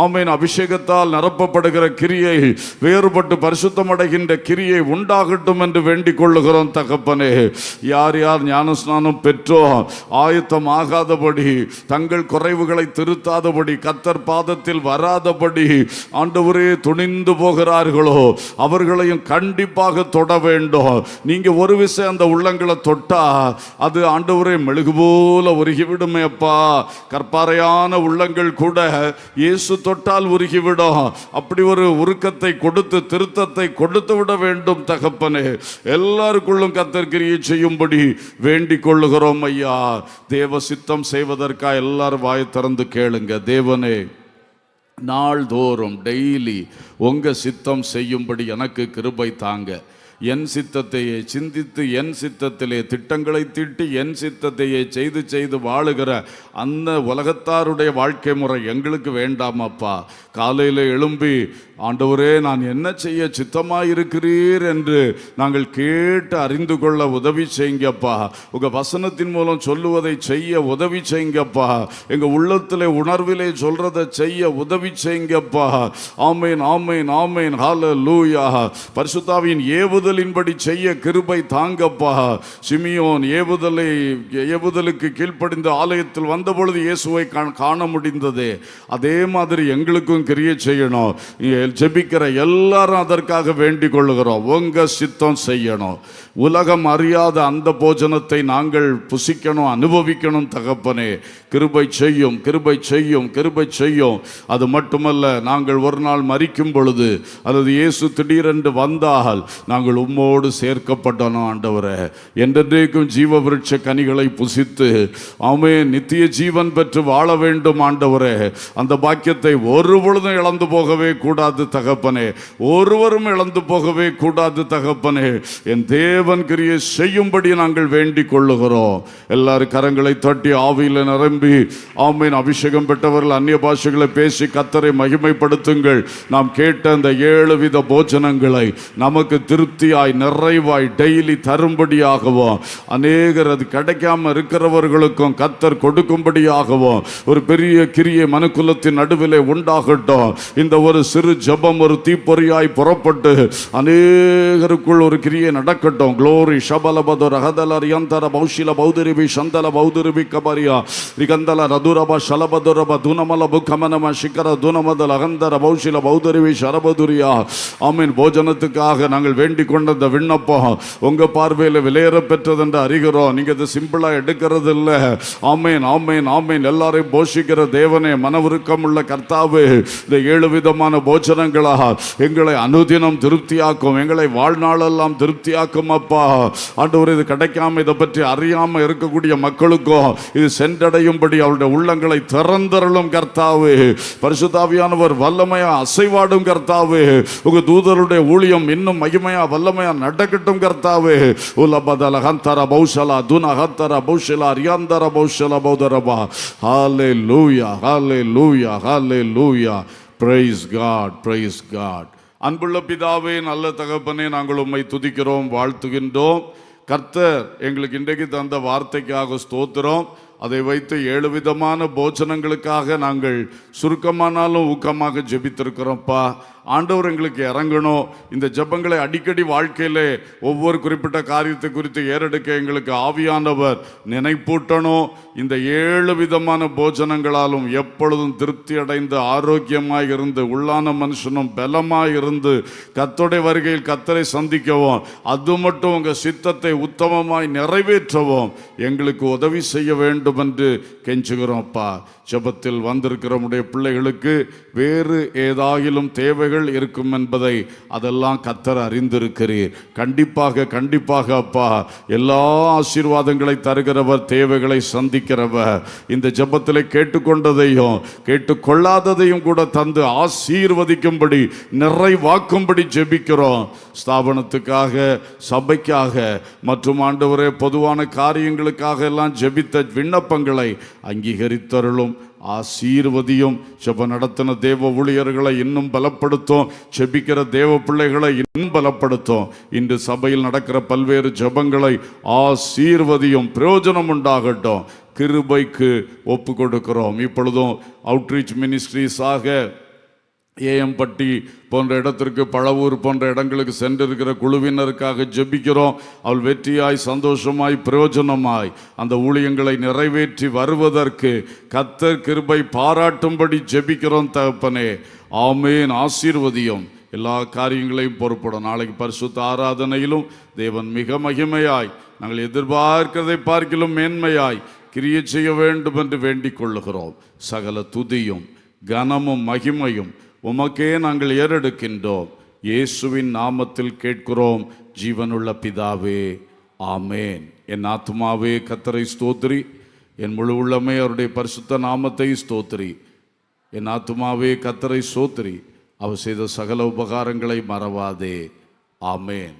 ஆமென், அபிஷேகத்தால் நிரப்பப்படுகிற கிரியை, வேறுபட்டு பரிசுத்தம் அடைகின்ற கிரியை உண்டாகட்டும் என்று வேண்டிக் கொள்ளுகிறோம் தகப்பனே. யார் யார் ஞானஸ்நானம் பெற்றோ ஆயத்தம் ஆகாதபடி, தங்கள் குறைவுகளை திருத்தாதபடி, கர்த்தர் பாதத்தில் வராதபடி ஆண்டவரே துணிந்து போகிறார்களோ அவர்களையும் கண்டிப்பாக தொட வேண்டும். நீங்க ஒரு விஷயம் அந்த உள்ளங்களை தொட்டா அது ஆண்டவரே மெழுகு போல உருகிவிடுமே அப்பா. கற்பாறையான உள்ளங்கள் கூட இயேசு தொட்டால் உருகிவிடும். அப்படி ஒரு உருக்கத்தை கொடுத்து திருத்தத்தை கொடுத்து விட வேண்டும் தகப்பனே. எல்லாருக்குள்ளும் கர்த்தர் கிரியை செய்யும்படி வேண்டிக் கொள்ளுகிறோம் ஐயா. தேவ சித்தம் செய்வதற்காக எல்லாரும் வாய் திறந்து கேளுங்க. தேவனே, நாள்தோறும் டெய்லி உங்க சித்தம் செய்யும்படி எனக்கு கிருபை தாங்க. என் சித்தத்தையே சிந்தித்து என் சித்தத்திலே திட்டங்களை தீட்டி என் சித்தத்தையே செய்து செய்து வாழுகிற அந்த உலகத்தாருடைய வாழ்க்கை முறை எங்களுக்கு வேண்டாமப்பா. காலையில் எழும்பி ஆண்டவரே நான் என்ன செய்ய சித்தமாயிருக்கிறீர் என்று நாங்கள் கேட்டு அறிந்து கொள்ள உதவி செய்யுங்கப்பா. உங்கள் வசனத்தின் மூலம் சொல்லுவதை செய்ய உதவி செய்யுங்கப்பா. எங்கள் உள்ளத்தில் உணர்விலே சொல்றதை செய்ய உதவி செய்யுங்கப்பா. ஆமேன் ஆமேன் ஆமேன் ஹல்லேலூயா. பரிசுத்தாவின் ஏவுதலின்படி செய்ய கிருபை தாங்கப்பா. சிமியோன் ஏவுதலுக்கு கீழ்ப்படிந்த ஆலயத்தில் வந்த பொழுது இயேசுவை காண முடிந்தது. அதே மாதிரி எங்களுக்கும் கிரியை செய்யணும். ஜெபிக்கிற எல்லாரும் அதற்காக வேண்டிக் கொள்ளுகிறோம். உங்க சித்தம் செய்யணும். உலகம் அறியாத அந்த போஜனத்தை நாங்கள் புசிக்கணும், அனுபவிக்கணும் தகப்பனே. கிருபை செய்யும், கிருபை செய்யும், கிருபை செய்யும். அது மட்டுமல்ல, நாங்கள் ஒரு நாள் மரிக்கும் பொழுது அல்லது இயேசு திடீரென்று வந்தால் நாங்கள் உம்மோடு சேர்க்கப்பட்டோம் ஆண்டவரே. என்றென்றைக்கும் ஜீவ விருட்ச கனிகளை புசித்து ஆமென் நித்திய ஜீவன் பெற்று வாழ வேண்டும் ஆண்டவரே. அந்த பாக்கியத்தை ஒரு பொழுதும் இழந்து போகவே கூடாது தகப்பனே. ஒருவரும் இழந்து போகவே கூடாது தகப்பனே. என் தேவன் கிரியை செய்யும்படி நாங்கள் வேண்டிக் கொள்ளுகிறோம். எல்லாரும் கரங்களை தட்டி ஆவியில் நிரம்பி ஆமென். அபிஷேகம் பெற்றவர்கள் அந்நிய பாஷைகளை பேசி கர்த்தரை மகிமைப்படுத்துங்கள். நாம் கேட்ட அந்த 7 வித போஜனங்களை நமக்கு திருப்தியாய் நிறைவாய் டெய்லி தரும்படியாகவும், அநேகர் அது கிடைக்காம இருக்கிறவர்களுக்கும் கர்த்தர் கொடுக்கும்படியாகவும் ஒரு பெரிய கிரியை மனுக்குலத்தின் நடுவிலே உண்டாகட்டும். இந்த ஒரு சிறு ஜெபம் ஒரு தீப்பொறியாய் புறப்பட்டு அநேகருக்குள் ஒரு கிரியை நடக்கட்டும். க்ளோரி ஷபலபதர் அகதல ரியந்தர பௌஷில பௌதரிபி சந்தல பௌதரிபி கபரியா ரிகந்தல ரதுரப ஷலபதுரப துனமல புகமனம சிக்கர துனமதல அகந்தர பௌஷில பௌதரிபி ஷரபதுரியா. ஆமீன். போஜனத்துக்காக நாங்கள் வேண்டிக் கொண்ட இந்த விண்ணப்பம் உங்க பார்வையில் விலையேற பெற்றது என்று அறிகிறோம். நீங்க இது சிம்பிளா எடுக்கிறது இல்லை. ஆமீன் ஆமீன் ஆமீன். எல்லாரையும் போஷிக்கிற தேவனே, மனவிருக்கம் உள்ள கர்த்தாவே, இந்த 7 விதமான போஜனங்களா எங்களை அனுதினம் திருப்தியாக்கும், எங்களை வாழ்நாளெல்லாம் திருப்தியாக்கும் அப்பா. ஆண்டவரே, இது கிடைக்காம இதை பற்றி அறியாம இருக்கக்கூடிய மக்களுக்கும் இது சென்றடையும்படி அவருடைய உள்ளங்களை திறந்தருளும் கர்த்தாவே. பரிசுத்தாவியானவர் வல்லமையா அசைவாடும் கர்த்தாவே. உங்க தூதருடைய ஊழியம் இன்னும் மகிமையா வல்லமையா நடக்கட்டும் கர்த்தாவே. உலபதல ஹந்தர பௌஷலா துன ஹந்தர பௌஷலா ரியாந்தர பௌஷலா பௌதரபா. ஹல்லேலூயா ஹல்லேலூயா ஹல்லேலூயா. Praise God, praise God. அன்புள்ள பிதாவே, நல்ல தகப்பனே, நாங்கள் உம்மை துதிக்கிறோம், வாழ்த்துகின்றோம். கர்த்தர் எங்களுக்கு இன்றைக்கு தந்த வார்த்தைக்காக ஸ்தோத்திரம். அதை வைத்து 7 விதமான போஜனங்களுக்காக நாங்கள் சுருக்கமானாலும் ஊக்கமாக ஜெபித்திருக்கிறோம்ப்பா. ஆண்டவர் எங்களுக்கு இறங்கணும். இந்த ஜெபங்களை அடிக்கடி வாழ்க்கையில் ஒவ்வொரு குறிப்பிட்ட காரியத்தை குறித்து ஏறெடுக்க எங்களுக்கு ஆவியானவர் நினைப்பூட்டணும். இந்த 7 விதமான போஜனங்களாலும் எப்பொழுதும் திருப்தி அடைந்து ஆரோக்கியமாக இருந்து உள்ளான மனுஷனும் பலமாக இருந்து கர்த்தருடைய வருகையில் கர்த்தரை சந்திக்கவும், அது மட்டும் உங்கள் சித்தத்தை உத்தமமாய் நிறைவேற்றவும் எங்களுக்கு உதவி செய்ய வேண்டும் என்று கெஞ்சுகிறோம்ப்பா. ஜெபத்தில் வந்திருக்கிற நம்முடைய பிள்ளைகளுக்கு வேறு ஏதாயிலும் தேவைகள் தேவைகள் இருக்கும் என்பதை அதெல்லாம் கர்த்தர் அறிந்திருக்கிறீர். கண்டிப்பாக கண்டிப்பாக அப்பா, எல்லா ஆசீர்வாதங்களை தருகிறவர், தேவைகளை சந்திக்கிறவர். இந்த ஜெபத்தில் கேட்டுக்கொண்டதையும் கேட்டுக்கொள்ளாததையும் கூட தந்து ஆசீர்வதிக்கும்படி, நிறைவாக்கும்படி ஜெபிக்கிறோம். ஸ்தாபனத்துக்காக, சபைக்காக மற்றும் ஆண்டவரே பொதுவான காரியங்களுக்காக எல்லாம் ஜெபித்த விண்ணப்பங்களை அங்கீகரித்தருளும், ஆசீர்வதியும். ஜெப நடத்தின தேவ ஊழியர்களை இன்னும் பலப்படுத்தும், ஜெபிக்கிற தேவ பிள்ளைகளை இன்னும் பலப்படுத்தும். இன்று சபையில் நடக்கிற பல்வேறு ஜெபங்களை ஆசீர்வதியும், பிரயோஜனம் உண்டாகட்டும். கிருபைக்கு ஒப்பு கொடுக்கிறோம். இப்பொழுதும் அவுட்ரீச் மினிஸ்ட்ரீஸாக ஏஎம்பட்டி போன்ற இடத்திற்கு, பழவூர் போன்ற இடங்களுக்கு சென்றிருக்கிற குழுவினருக்காக ஜெபிக்கிறோம். அவள் வெற்றியாய், சந்தோஷமாய், பிரயோஜனமாய் அந்த ஊழியங்களை நிறைவேற்றி வருவதற்கு கர்த்தர் கிருபை பாராட்டும்படி ஜெபிக்கிறோம் தகப்பனே. ஆமேன். ஆசீர்வதியும், எல்லா காரியங்களையும் பொறுப்படும். நாளைக்கு பரிசுத்த ஆராதனையிலும் தேவன் மிக மகிமையாய், நாங்கள் எதிர்பார்க்கிறதை பார்க்கிலும் மேன்மையாய் கிரியை செய்ய வேண்டும் என்று வேண்டிக் கொள்ளுகிறோம். சகல துதியும் கனமும் மகிமையும் உமக்கே நாங்கள் ஏறெடுக்கின்றோம். இயேசுவின் நாமத்தில் கேட்கிறோம் ஜீவனுள்ள பிதாவே, ஆமேன். என் ஆத்துமாவே கர்த்தரை ஸ்தோத்திரி, என் முழு உள்ளமே அவருடைய பரிசுத்த நாமத்தை ஸ்தோத்திரி. என் ஆத்துமாவே கர்த்தரை ஸ்தோத்திரி, அவர் செய்த சகல உபகாரங்களை மறவாதே. ஆமேன்.